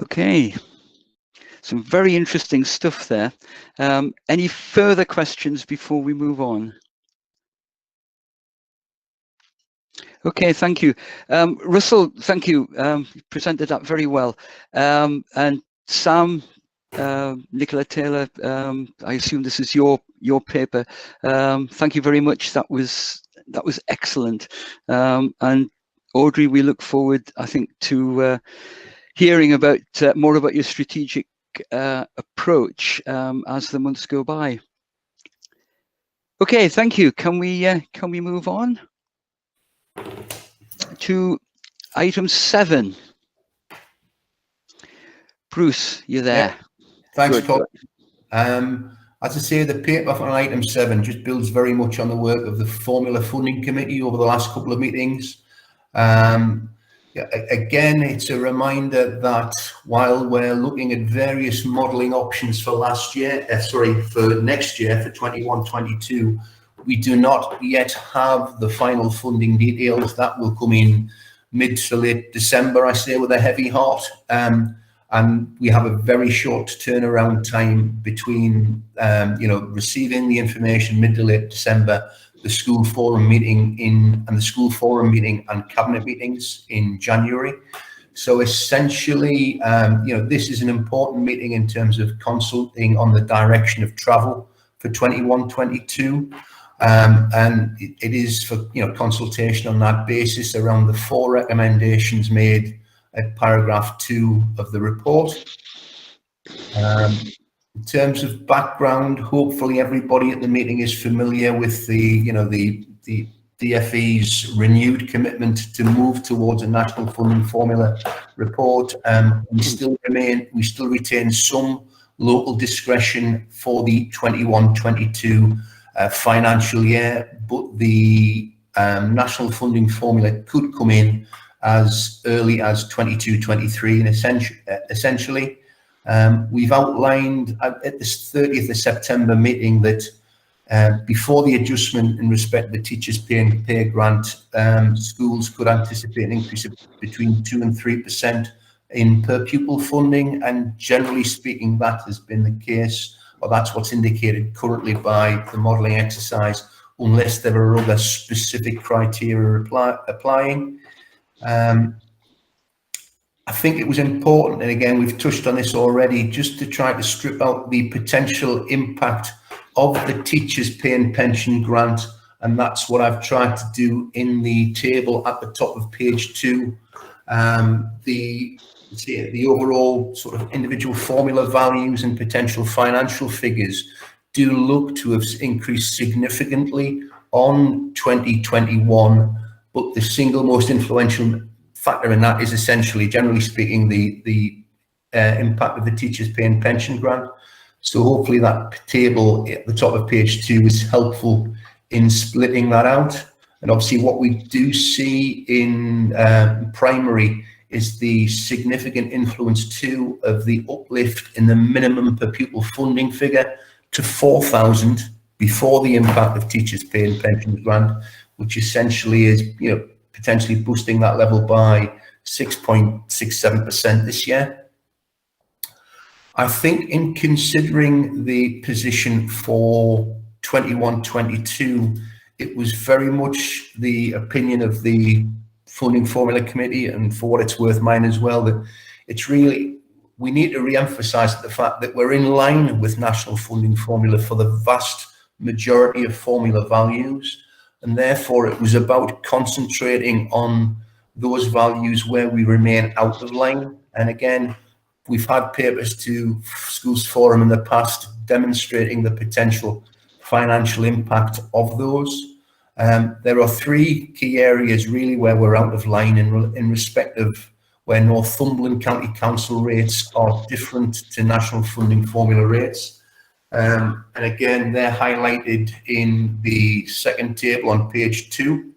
Okay, some very interesting stuff there. Any further questions before we move on? Okay, thank you. Russell, thank you. You presented that very well. And Sam, Nicola Taylor, I assume this is your paper. Thank you very much. That was excellent. And Audrey, we look forward, I think, to hearing about more about your strategic approach as the months go by. Okay, thank you. Can we move on to item 7? Bruce, you're there. Yeah. Thanks, Colin. As I say, the paper on item 7 just builds very much on the work of the Formula Funding Committee over the last couple of meetings. Again, it's a reminder that while we're looking at various modelling options for next year, for 21-22, We do not yet have the final funding details. That will come in mid to late December, I say with a heavy heart. And we have a very short turnaround time between, receiving the information mid to late December, the school forum meeting and cabinet meetings in January. So essentially, this is an important meeting in terms of consulting on the direction of travel for 21-22. And it is for, consultation on that basis around the 4 recommendations made at paragraph 2 of the report. In terms of background, hopefully everybody at the meeting is familiar with the DFE's renewed commitment to move towards a national funding formula report. We still retain some local discretion for the 21-22 financial year, but the national funding formula could come in as early as 22-23, and essentially we've outlined at this 30th of September meeting that before the adjustment in respect of the teachers pay grant, schools could anticipate an increase of between 2 and 3% in per pupil funding, and generally speaking that has been the case, or that's what's indicated currently by the modelling exercise, unless there are other specific criteria applying. I think it was important, and again we've touched on this already, just to try to strip out the potential impact of the teachers pay and pension grant, and that's what I've tried to do in the table at the top of page 2. The overall sort of individual formula values and potential financial figures do look to have increased significantly on 2021, but the single most influential factor in that is essentially, generally speaking, the impact of the teachers pay and pension grant. So hopefully that table at the top of page 2 is helpful in splitting that out. And obviously what we do see in primary is the significant influence too of the uplift in the minimum per pupil funding figure to 4,000 before the impact of teachers pay and pension grant, which essentially is, potentially boosting that level by 6.67% this year. I think in considering the position for 21-22, it was very much the opinion of the Funding Formula Committee, and for what it's worth mine as well, that it's really, we need to re-emphasise the fact that we're in line with national funding formula for the vast majority of formula values, and therefore it was about concentrating on those values where we remain out of line. And again, we've had papers to Schools Forum in the past demonstrating the potential financial impact of those. There are 3 key areas really where we're out of line in respect of where Northumberland County Council rates are different to national funding formula rates. And again, they're highlighted in the second table on page 2.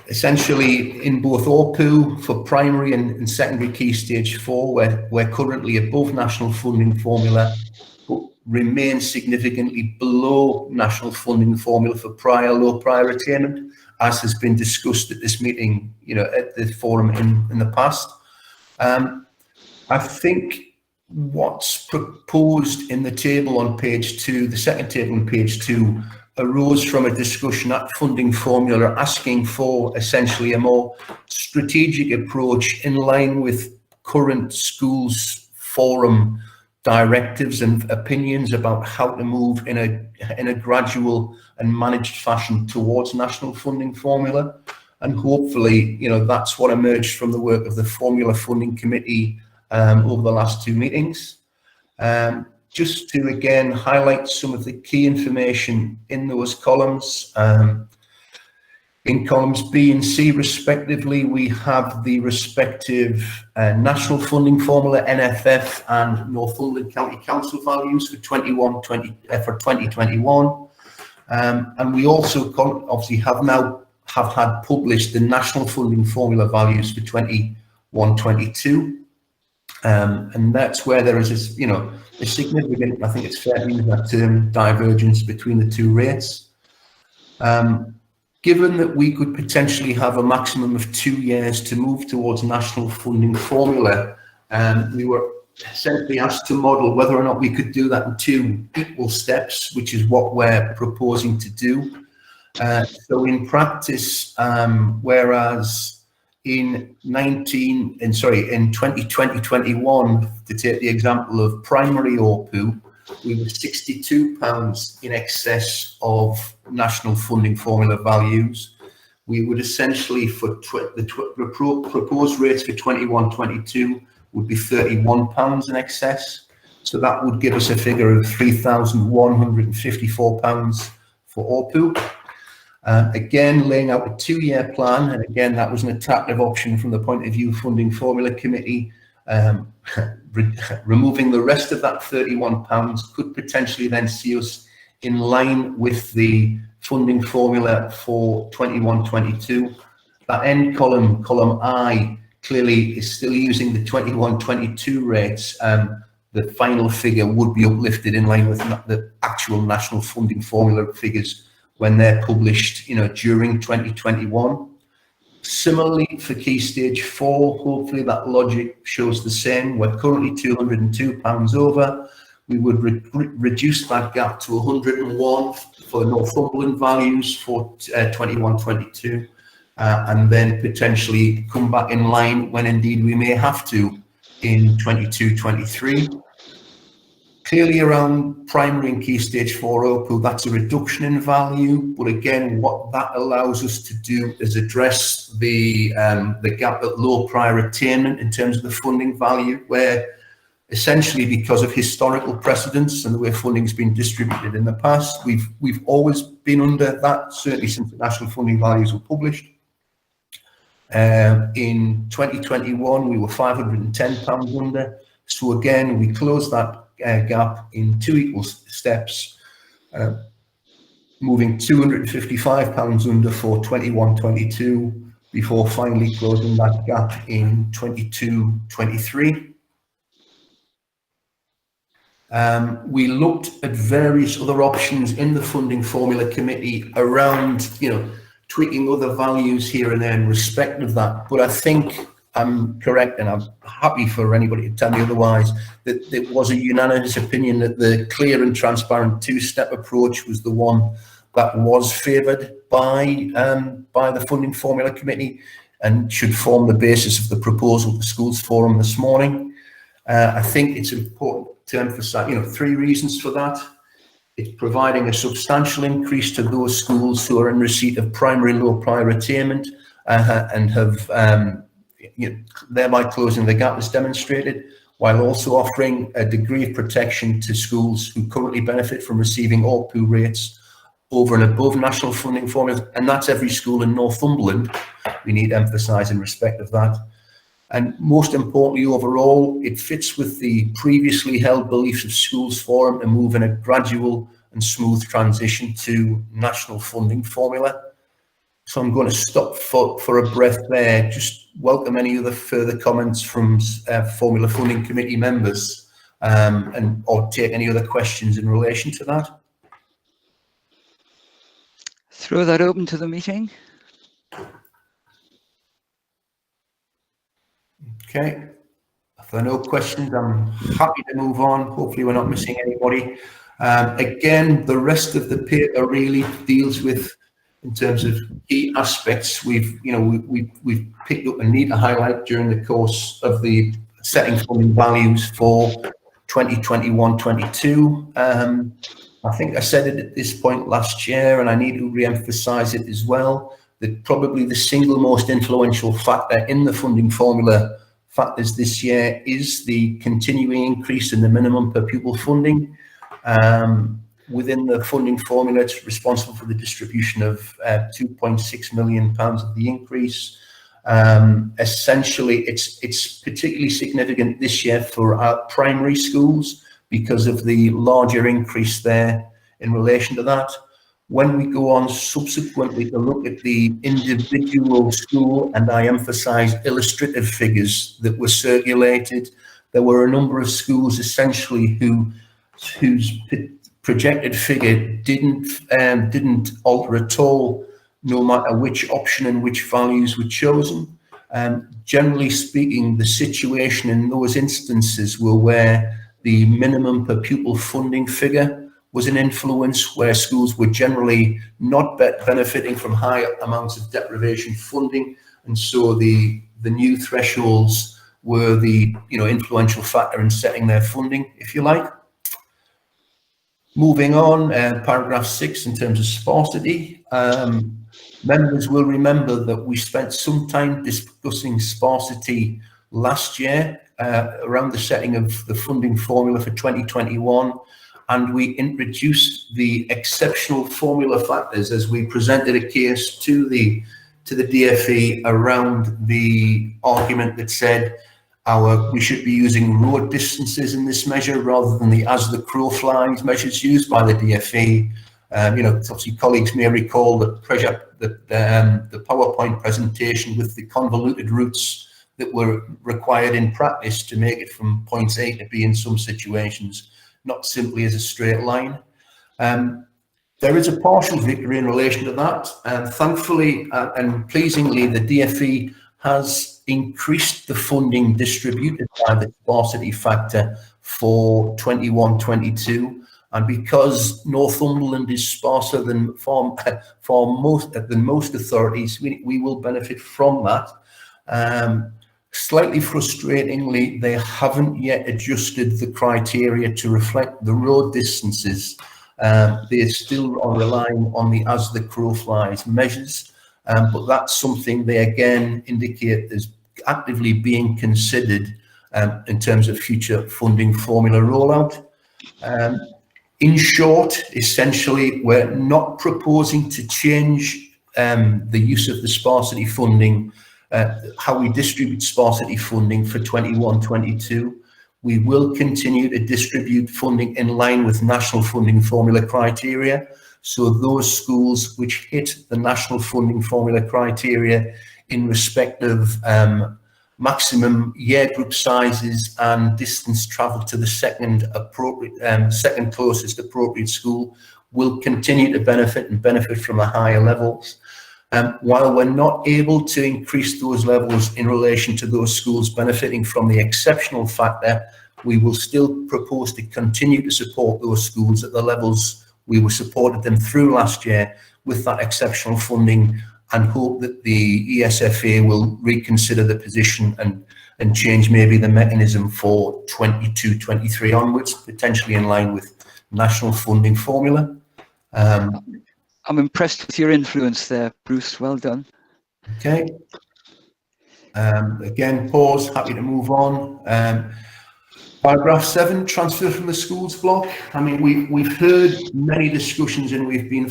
Essentially, in both OPU for primary and secondary key stage 4, we're currently above national funding formula, but remain significantly below national funding formula for low prior attainment, as has been discussed at this meeting, at the forum in the past. I think what's proposed in the table on page 2, the second table on page 2, arose from a discussion at funding formula asking for essentially a more strategic approach in line with current schools forum directives and opinions about how to move in a gradual and managed fashion towards national funding formula. And hopefully, that's what emerged from the work of the Formula Funding Committee over the last 2 meetings. Just to again highlight some of the key information in those columns. In columns B and C respectively, we have the respective national funding formula, NFF, and Northumberland County Council values for 2021. And we also obviously have had published the national funding formula values for 21-22. And that's where there is, a significant, I think it's fair to use that term, divergence between the two rates. Given that we could potentially have a maximum of 2 years to move towards national funding formula, we were essentially asked to model whether or not we could do that in 2 equal steps, which is what we're proposing to do. So in practice, whereas in 2020-21, to take the example of primary OPU, we were £62 in excess of national funding formula values. We would essentially, for the proposed rates for 21-22 would be £31 in excess. So that would give us a figure of £3,154 for OPU. Again, laying out a 2-year plan, and again, that was an attractive option from the point of view Funding Formula Committee. Removing the rest of that £31 could potentially then see us in line with the funding formula for 21-22. That end column, column I, clearly is still using the 21-22 rates. The final figure would be uplifted in line with the actual national funding formula figures when they're published, during 2021. Similarly, for Key Stage 4, hopefully that logic shows the same. We're currently £202 over. We would reduce that gap to 101 for Northumberland values for 21-22, and then potentially come back in line when indeed we may have to in 22-23. Clearly around primary and Key Stage 4 OPU, that's a reduction in value. But again, what that allows us to do is address the gap at low prior attainment in terms of the funding value, where essentially because of historical precedents and the way funding has been distributed in the past, we've always been under that, certainly since the national funding values were published. In 2021, we were £510 under. So again, we closed that gap in 2 equal steps, moving £255 under for 21-22 before finally closing that gap in 22-23. We looked at various other options in the Funding Formula Committee around, tweaking other values here and there in respect of that. But I think I'm correct, and I'm happy for anybody to tell me otherwise, that it was a unanimous opinion that the clear and transparent 2-step approach was the one that was favoured by the Funding Formula Committee and should form the basis of the proposal to Schools Forum this morning. I think it's important to emphasise, 3 reasons for that. It's providing a substantial increase to those schools who are in receipt of primary low prior attainment and have thereby closing the gap as demonstrated, while also offering a degree of protection to schools who currently benefit from receiving OPU rates over and above national funding formulas, and that's every school in Northumberland. We need to emphasise in respect of that. And most importantly, overall, it fits with the previously held beliefs of Schools Forum to move in a gradual and smooth transition to national funding formula. So I'm going to stop for a breath there. Just welcome any other further comments from Formula Funding Committee members, or take any other questions in relation to that. Throw that open to the meeting. Okay. If there are no questions, I'm happy to move on. Hopefully we're not missing anybody. Again, the rest of the paper really deals with, in terms of key aspects, we've picked up and need to highlight during the course of the setting funding values for 2021-22. I think I said it at this point last year, and I need to re-emphasise it as well, that probably the single most influential factor in the funding formula factors this year is the continuing increase in the minimum per pupil funding. Within the funding formula, it's responsible for the distribution of £2.6 million of the increase. Essentially, it's particularly significant this year for our primary schools because of the larger increase there in relation to that. When we go on subsequently to look at the individual school, and I emphasise illustrative figures that were circulated, there were a number of schools essentially whose projected figure didn't alter at all, no matter which option and which values were chosen. Generally speaking, the situation in those instances were where the minimum per pupil funding figure was an influence, where schools were generally not benefiting from high amounts of deprivation funding, and so the new thresholds were the influential factor in setting their funding, if you like. Moving on, paragraph 6, in terms of sparsity. Members will remember that we spent some time discussing sparsity last year around the setting of the funding formula for 2021, and we introduced the exceptional formula factors as we presented a case to the DFE around the argument that said we should be using road distances in this measure rather than the as the crow flies measures used by the DFE. Obviously colleagues may recall the PowerPoint presentation with the convoluted routes that were required in practice to make it from point A to B in some situations, not simply as a straight line. There is a partial victory in relation to that. Thankfully and pleasingly, the DFE has increased the funding distributed by the sparsity factor for 21-22. And because Northumberland is sparser than most authorities, we will benefit from that. Slightly frustratingly, they haven't yet adjusted the criteria to reflect the road distances. They still are relying on the as the crow flies measures, but that's something they again indicate is actively being considered in terms of future funding formula rollout. In short, essentially, we're not proposing to change the use of the sparsity funding, how we distribute sparsity funding for 21-22. We will continue to distribute funding in line with national funding formula criteria. So those schools which hit the national funding formula criteria in respect of maximum year group sizes and distance travel to the second closest appropriate school will continue to benefit from the higher levels. While we're not able to increase those levels in relation to those schools benefiting from the exceptional factor, we will still propose to continue to support those schools at the levels we were supported them through last year with that exceptional funding, and hope that the ESFA will reconsider the position and change maybe the mechanism for 22-23 onwards, potentially in line with national funding formula. I'm impressed with your influence there, Bruce. Well done. Okay. Again, pause, happy to move on. Paragraph 7, transfer from the schools block. I mean, we've heard many discussions, and we've been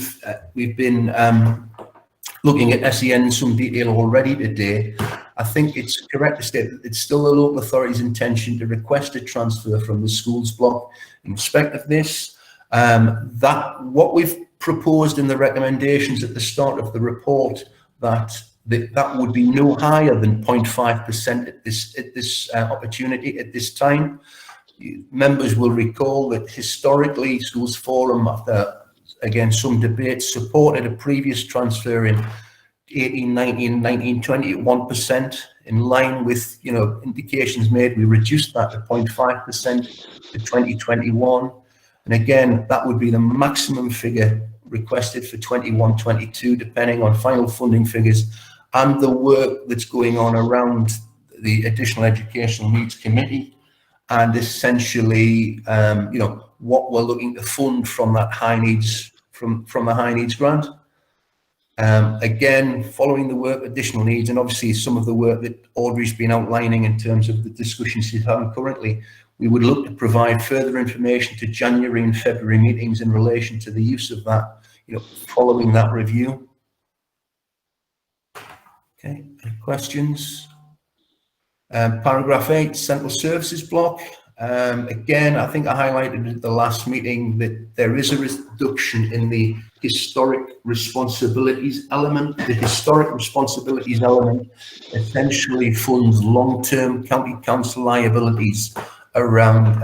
looking at SEN in some detail already today. I think it's correct to state that it's still the local authority's intention to request a transfer from the schools block in respect of this. That what we've proposed in the recommendations at the start of the report, that would be no higher than 0.5% at this opportunity at this time. Members will recall that historically Schools Forum, after again some debate, supported a previous transfer in 18-19, 19-20 at 1%. In line with indications made, we reduced that to 0.5% to 2021, and again that would be the maximum figure requested for 21-22, depending on final funding figures and the work that's going on around the Additional Educational Needs Committee, and essentially what we're looking to fund from that high needs from the high needs grant. Again, following the work additional needs, and obviously some of the work that Audrey's been outlining in terms of the discussions she's having currently, we would look to provide further information to January and February meetings in relation to the use of that, following that review. Okay, any questions? Paragraph 8, central services block. Again, I think I highlighted at the last meeting that there is a reduction in the historic responsibilities element. The historic responsibilities element essentially funds long-term county council liabilities around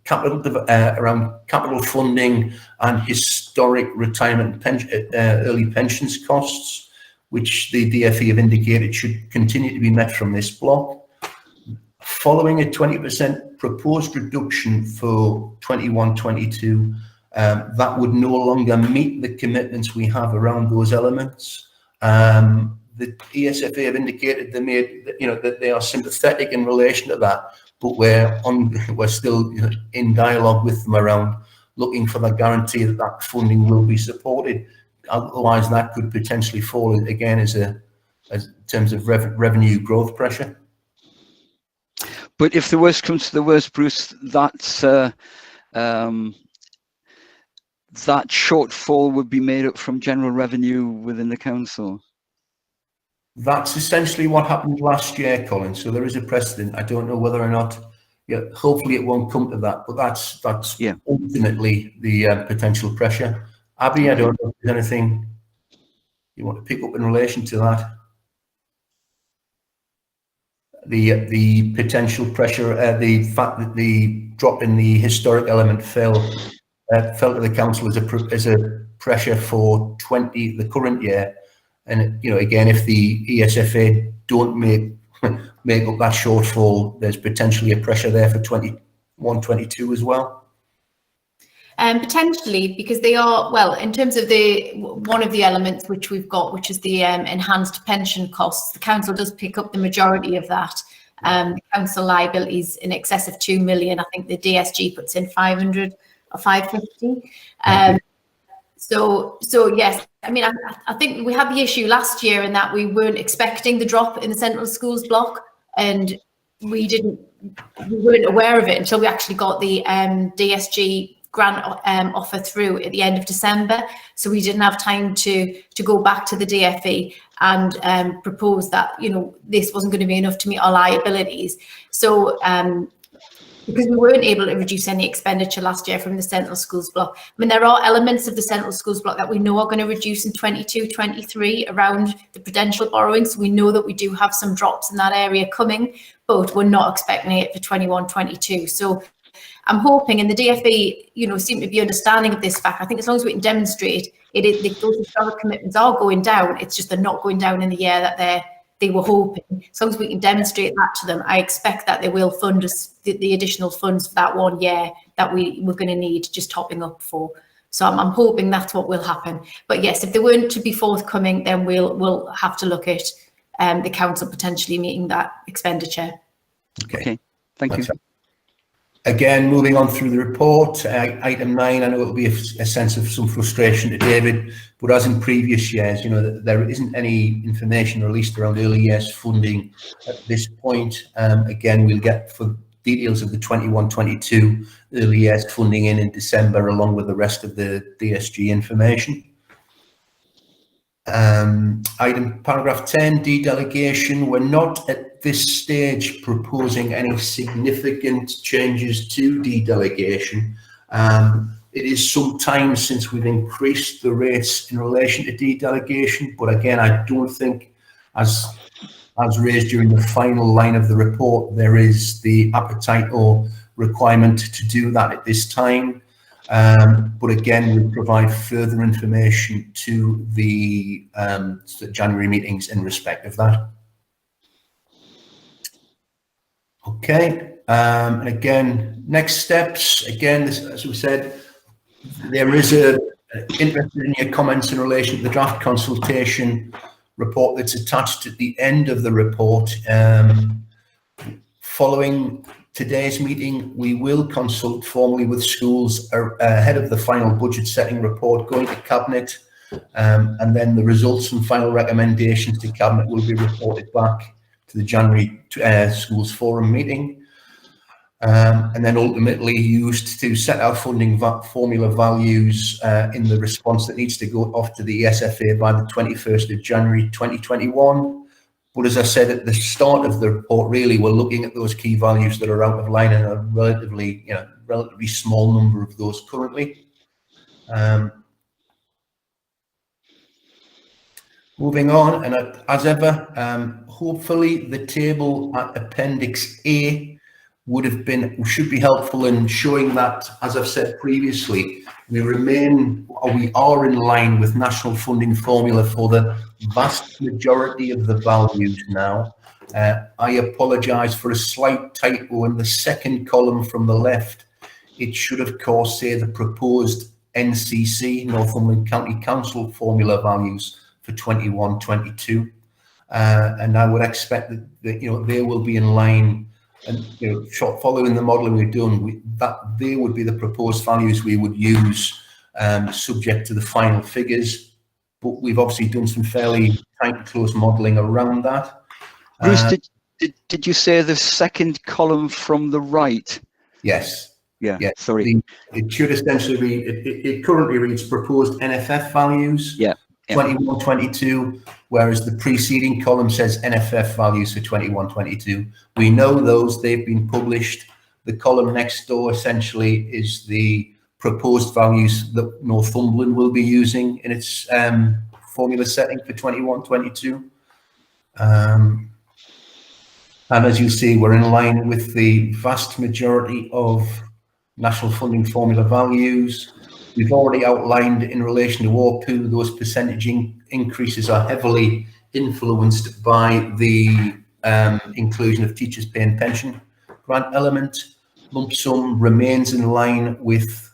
around capital funding and historic retirement early pensions costs, which the DfE have indicated should continue to be met from this block. Following a 20% proposed reduction for 21-22, that would no longer meet the commitments we have around those elements. The ESFA have indicated that they are sympathetic in relation to that, but we're still in dialogue with them around looking for the guarantee that that funding will be supported. Otherwise, that could potentially fall again as in terms of revenue growth pressure. But if the worst comes to the worst, Bruce, that's that shortfall would be made up from general revenue within the council. That's essentially what happened last year, Colin. So there is a precedent. I don't know whether or not. Yeah, hopefully it won't come to that. But that's ultimately the potential pressure. Abby, I don't know if there's anything you want to pick up in relation to that. The potential pressure, the fact that the drop in the historic element fell to the council as a pressure for the current year, and again, if the ESFA don't make up that shortfall, there's potentially a pressure there for 21-22 as well. Potentially, because they are, well, in terms of one of the elements which we've got, which is the enhanced pension costs, the council does pick up the majority of that. The council liabilities in excess of 2 million. I think the DSG puts in 500 or 550. So yes, I mean, I think we had the issue last year in that we weren't expecting the drop in the central schools block, and we weren't aware of it until we actually got the DSG grant offer through at the end of December. So we didn't have time to go back to the DfE and propose that, this wasn't going to be enough to meet our liabilities. So because we weren't able to reduce any expenditure last year from the central schools block. I mean, there are elements of the central schools block that we know are going to reduce in 22-23 around the prudential borrowing. So we know that we do have some drops in that area coming, but we're not expecting it for 21-22. So I'm hoping, and the DfE, seem to be understanding of this fact. I think as long as we can demonstrate those historic commitments are going down, it's just they're not going down in the year that they were hoping. As long as we can demonstrate that to them, I expect that they will fund us the additional funds for that 1 year that we're going to need just topping up for. So I'm hoping that's what will happen. But yes, if they weren't to be forthcoming, then we'll have to look at the council potentially meeting that expenditure. Okay. Thank you. Again, moving on through the report, item 9, I know it'll be a sense of some frustration to David, but as in previous years, there isn't any information released around early years funding at this point. Again, we'll get for details of the 21-22 early years funding in December, along with the rest of the DSG information. Item paragraph 10, dedelegation. We're not at this stage proposing any significant changes to dedelegation. It is some time since we've increased the rates in relation to dedelegation, but again, I don't think, as raised during the final line of the report, there is the appetite or requirement to do that at this time. But again, we'll provide further information to the January meetings in respect of that. Okay, and again, next steps. Again, as we said, there is interested in your comments in relation to the draft consultation report that's attached at the end of the report. Following today's meeting, we will consult formally with schools ahead of the final budget setting report going to Cabinet, and then the results and final recommendations to Cabinet will be reported back to the January Schools Forum meeting, and then ultimately used to set our funding formula values in the response that needs to go off to the ESFA by the 21st of January 2021. But as I said at the start of the report, really, we're looking at those key values that are out of line, and a relatively small number of those currently. Moving on, and as ever, hopefully the table at Appendix A should be helpful in showing that, as I've said previously, we are in line with national funding formula for the vast majority of the values now. I apologise for a slight typo in the second column from the left. It should, of course, say the proposed NCC, Northumberland County Council formula values for 21-22, and I would expect that they will be in line, and following the modelling we've done, that they would be the proposed values we would use, subject to the final figures. But we've obviously done some fairly tight and close modelling around that. Bruce, did you say the second column from the right? Yes. Yeah. Sorry. It should essentially read. It currently reads proposed NFF values. Yeah. 21-22, whereas the preceding column says NFF values for 21-22. We know those, they've been published. The column next door essentially is the proposed values that Northumberland will be using in its formula setting for 21-22. And as you see, we're in line with the vast majority of national funding formula values. We've already outlined in relation to ORPU, those percentage increases are heavily influenced by the inclusion of teachers' pay and pension grant element. Lump sum remains in line with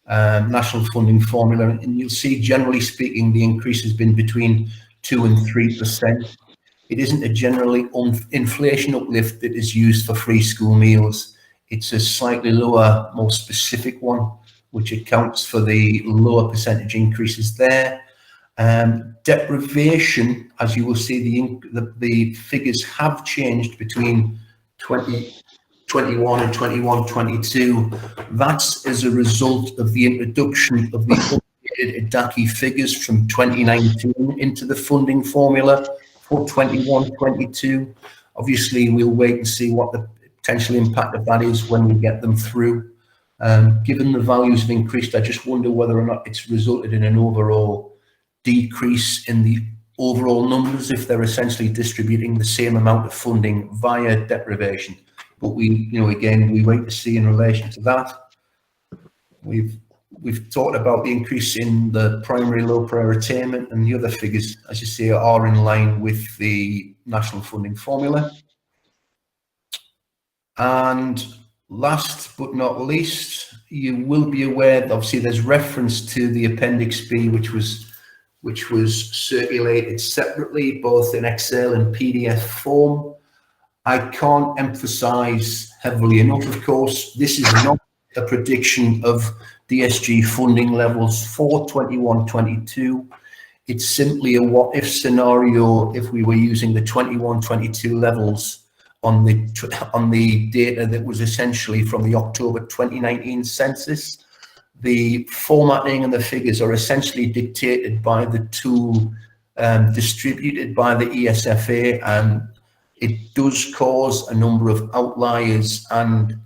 national funding formula, and you'll see, generally speaking, the increase has been between 2 and 3%. It isn't a generally inflation uplift that is used for free school meals. It's a slightly lower, more specific one, which accounts for the lower percentage increases there. Deprivation, as you will see, the figures have changed between 2021 and 21-22. That's as a result of the introduction of the updated EDACI figures from 2019 into the funding formula for 21-22. Obviously, we'll wait and see what the potential impact of that is when we get them through. Given the values have increased, I just wonder whether or not it's resulted in an overall decrease in the overall numbers if they're essentially distributing the same amount of funding via deprivation. But again, we wait to see in relation to that. We've talked about the increase in the primary low priority attainment, and the other figures, as you say, are in line with the national funding formula. And last but not least, you will be aware that obviously there's reference to the Appendix B, which was circulated separately, both in Excel and PDF form. I can't emphasize heavily enough, of course, this is not a prediction of DSG funding levels for 21-22. It's simply a what-if scenario if we were using the 21-22 levels on the data that was essentially from the October 2019 census. The formatting and the figures are essentially dictated by the tool distributed by the ESFA, and it does cause a number of outliers and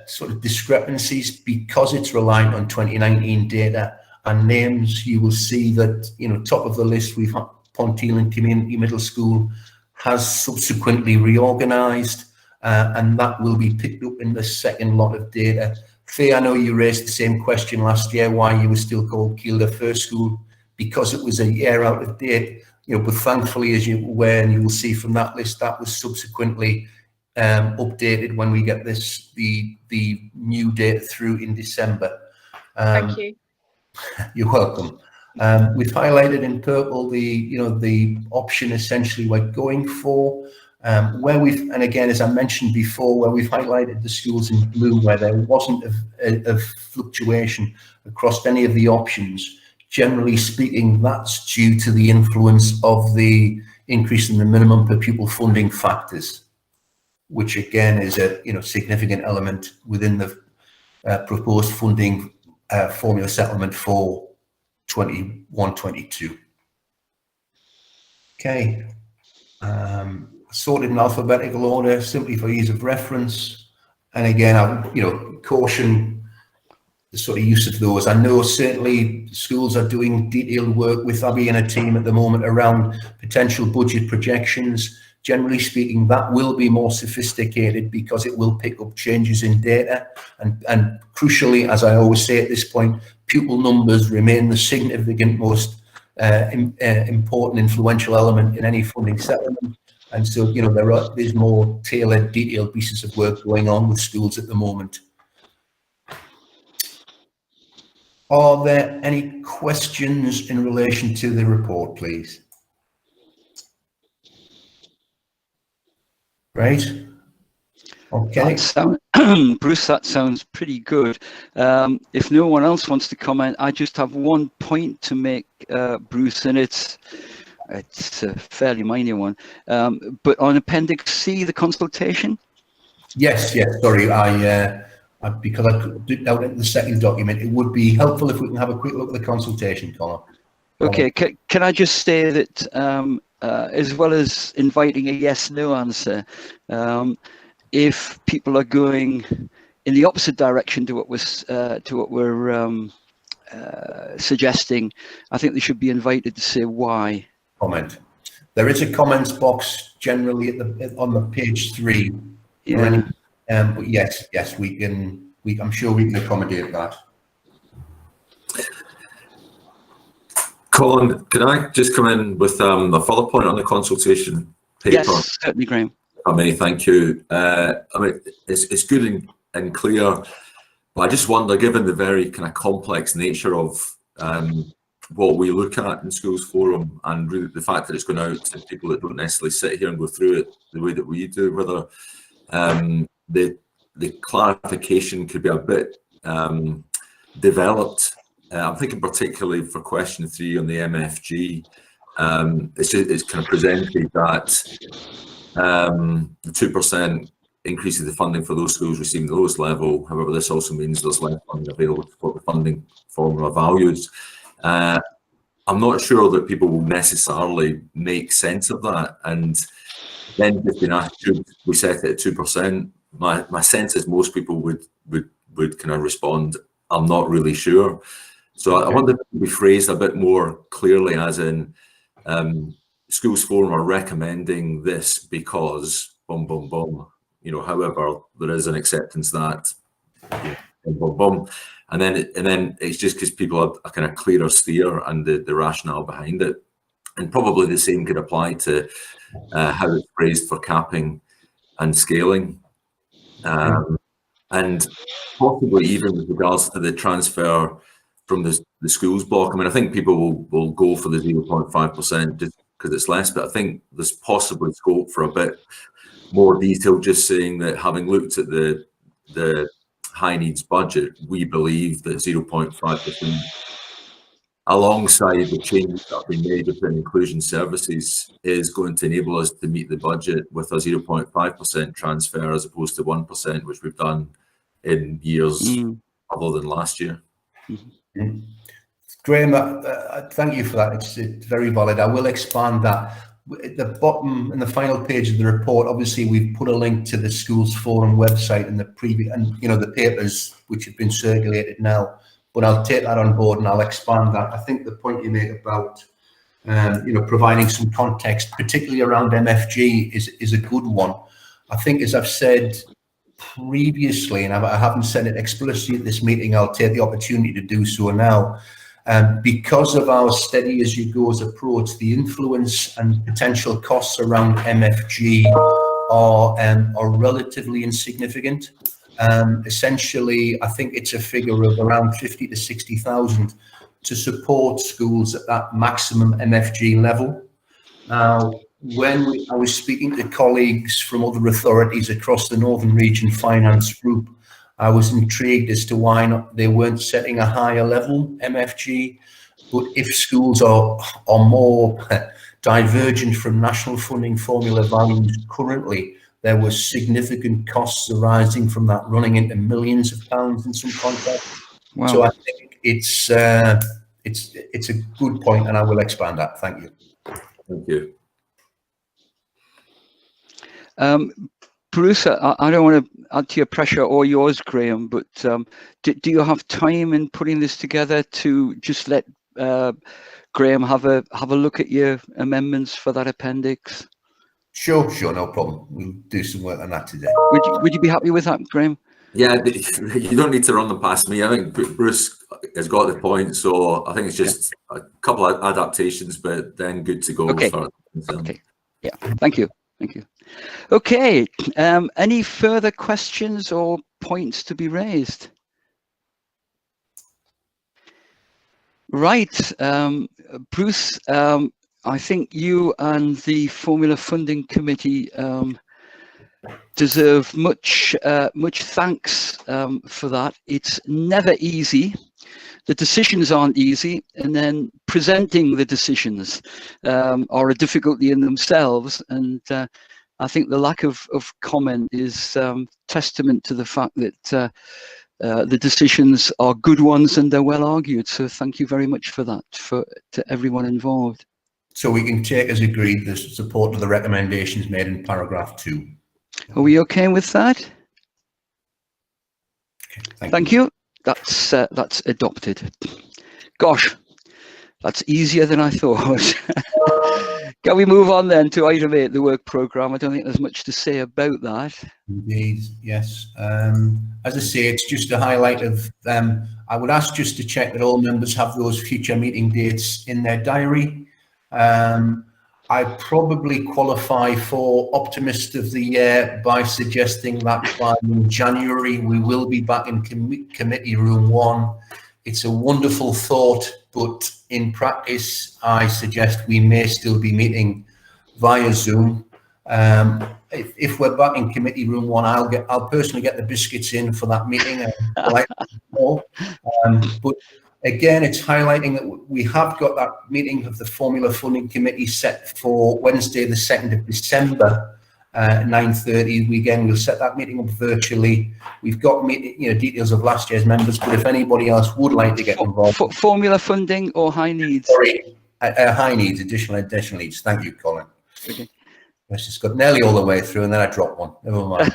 sort of discrepancies because it's reliant on 2019 data and names. You will see that, top of the list, we've had Ponteland Community Middle School has subsequently reorganised, and that will be picked up in the second lot of data. Faye, I know you raised the same question last year, why you were still called Kielder First School, because it was a year out of date. But thankfully, as you're aware, and you will see from that list, that was subsequently updated when we get the new data through in December. Thank you. You're welcome. We've highlighted in purple the option essentially we're going for, and again, as I mentioned before, where we've highlighted the schools in blue where there wasn't a fluctuation across any of the options. Generally speaking, that's due to the influence of the increase in the minimum per pupil funding factors, which again is a significant element within the proposed funding formula settlement for 21-22. Okay. Sorted in alphabetical order, simply for ease of reference. And again, I caution the sort of use of those. I know certainly schools are doing detailed work with Abby and a team at the moment around potential budget projections. Generally speaking, that will be more sophisticated because it will pick up changes in data. And crucially, as I always say at this point, pupil numbers remain the significant most important influential element in any funding settlement. And so, there's more tailored, detailed pieces of work going on with schools at the moment. Are there any questions in relation to the report, please? Right. Okay. Bruce, that sounds pretty good. If no one else wants to comment, I just have one point to make, Bruce, and it's a fairly minor one. But on Appendix C, the consultation. Yes. Sorry, because I did out in the second document, it would be helpful if we can have a quick look at the consultation, Colin. Okay. Can I just say that as well as inviting a yes/no answer, if people are going in the opposite direction to what we're suggesting, I think they should be invited to say why. Comment. There is a comments box generally on the page 3. Yeah. But yes, we can. I'm sure we can accommodate that. Colin, can I just come in with a follow point on the consultation paper? Yes, certainly, Graham. Thank you. It's good and clear, but I just wonder, given the very kind of complex nature of what we look at in Schools Forum, and really the fact that it's going out to people that don't necessarily sit here and go through it the way that we do, whether the clarification could be a bit developed. I'm thinking particularly for question 3 on the MFG. It's kind of presented that the 2% increase in the funding for those schools receiving the lowest level. However, this also means there's less funding available to support the funding formula values. I'm not sure that people will necessarily make sense of that. And then just being asked, should we set it at 2%? My sense is most people would kind of respond, I'm not really sure. So I wonder if it could be phrased a bit more clearly, as in Schools Forum are recommending this because boom, boom, boom. However, there is an acceptance that boom, boom, boom. And then it's just because people have a kind of clearer steer and the rationale behind it. And probably the same could apply to how it's phrased for capping and scaling. And possibly even with regards to the transfer from the schools block. I think people will go for the 0.5% just because it's less, but I think there's possibly scope for a bit more detail, just saying that having looked at the high needs budget, we believe that 0.5%, alongside the changes that have been made within inclusion services, is going to enable us to meet the budget with a 0.5% transfer as opposed to 1%, which we've done in years other than last year. Graham, thank you for that. It's very valid. I will expand that. At the bottom and the final page of the report, obviously we've put a link to the Schools Forum website and the previous, and the papers which have been circulated now. But I'll take that on board and I'll expand that. I think the point you make about providing some context, particularly around MFG, is a good one. I think, as I've said previously, and I haven't said it explicitly at this meeting, I'll take the opportunity to do so now. Because of our steady as you goes approach, the influence and potential costs around MFG are relatively insignificant. Essentially, I think it's a figure of around 50 to 60,000 to support schools at that maximum MFG level. Now, when I was speaking to colleagues from other authorities across the Northern Region Finance Group, I was intrigued as to why they weren't setting a higher level MFG. But if schools are more divergent from national funding formula values currently, there were significant costs arising from that, running into millions of pounds in some contexts. Wow. So I think it's a good point, and I will expand that. Thank you. Thank you. Bruce, I don't want to add to your pressure or yours, Graham, but do you have time in putting this together to just let Graham have a look at your amendments for that appendix? Sure, no problem. We'll do some work on that today. Would you be happy with that, Graham? Yeah, you don't need to run them past me. I think Bruce has got the point, so I think it's just a couple of adaptations, but then good to go. Okay. Okay. Yeah. Thank you. Thank you. Okay. Any further questions or points to be raised? Right. Bruce, I think you and the Formula Funding Committee deserve much thanks for that. It's never easy. The decisions aren't easy, and then presenting the decisions are a difficulty in themselves. And I think the lack of comment is testament to the fact that the decisions are good ones and they're well argued. So thank you very much for that, to everyone involved. So we can take as agreed the support of the recommendations made in paragraph 2. Are we okay with that? Okay, thank you. That's adopted. Gosh, that's easier than I thought. Can we move on then to item 8, the work programme? I don't think there's much to say about that. Indeed, yes. As I say, it's just a highlight of I would ask just to check that all members have those future meeting dates in their diary. I probably qualify for Optimist of the Year by suggesting that by January we will be back in Committee Room 1. It's a wonderful thought, but in practice I suggest we may still be meeting via Zoom. If we're back in Committee Room 1, I'll personally get the biscuits in for that meeting. But again, it's highlighting that we have got that meeting of the Formula Funding Committee set for Wednesday, the 2nd of December, 9:30. We'll set that meeting up virtually. We've got details of last year's members, but if anybody else would like to get involved, formula funding or high needs? Sorry, high needs, additional needs. Thank you, Colin. Okay. It's just got nearly all the way through, and then I dropped one. Never mind.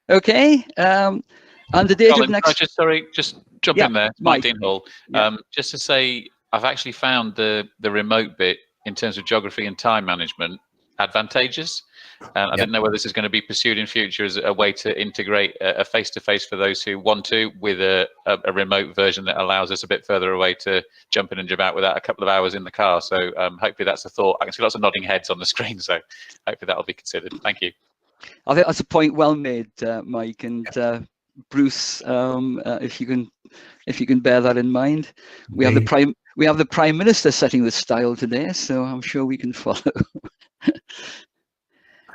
Okay. And the date Colin, of next. Just jump in there, Mike Dean Hall. Just to say, I've actually found the remote bit in terms of geography and time management advantageous. I didn't know whether this is going to be pursued in future as a way to integrate a face-to-face for those who want to, with a remote version that allows us a bit further away to jump in and jump out without a couple of hours in the car. So hopefully that's a thought. I can see lots of nodding heads on the screen, so hopefully that'll be considered. Thank you. I think that's a point well made, Mike, and Bruce, if you can bear that in mind. We have the Prime Minister setting the style today, so I'm sure we can follow.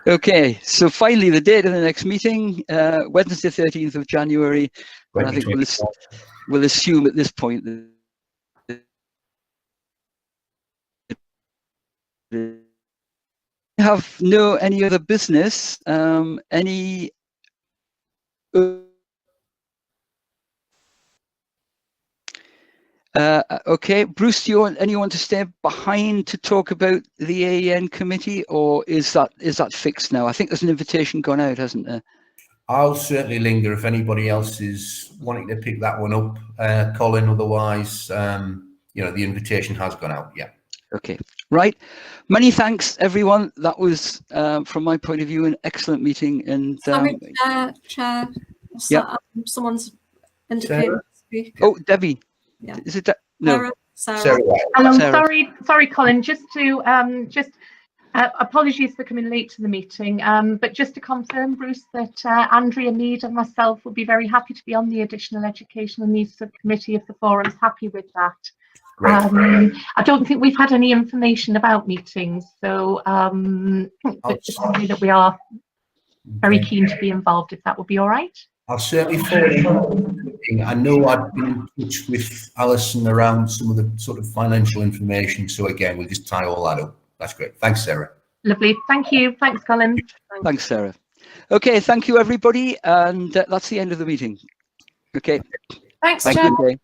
Okay, so finally the date of the next meeting, Wednesday 13th of January. And I think we'll assume at this point that we have any other business. Okay, Bruce, do you want anyone to stay behind to talk about the AEN committee, or is that fixed now? I think there's an invitation gone out, hasn't there? I'll certainly linger if anybody else is wanting to pick that one up, Colin. Otherwise, the invitation has gone out. Yeah. Okay. Right. Many thanks, everyone. That was, from my point of view, an excellent meeting. And Chair. Yeah. Someone's indicated to speak. Oh, Debbie. Yeah. Is it no? Sarah. Hello. Sorry, Colin. Just to apologies for coming late to the meeting. But just to confirm, Bruce, that Andrea Mead and myself would be very happy to be on the Additional Education and Needs Subcommittee if the forum's happy with that. I don't think we've had any information about meetings, so but just say that we are very keen to be involved, if that would be all right. I'll certainly forward. I know I've been in touch with Alison around some of the sort of financial information, so again, we'll just tie all that up. That's great. Thanks, Sarah. Lovely. Thank you. Thanks, Colin. Thanks, Sarah. Okay, thank you, everybody, and that's the end of the meeting. Okay. Thanks, Thank Chair. you.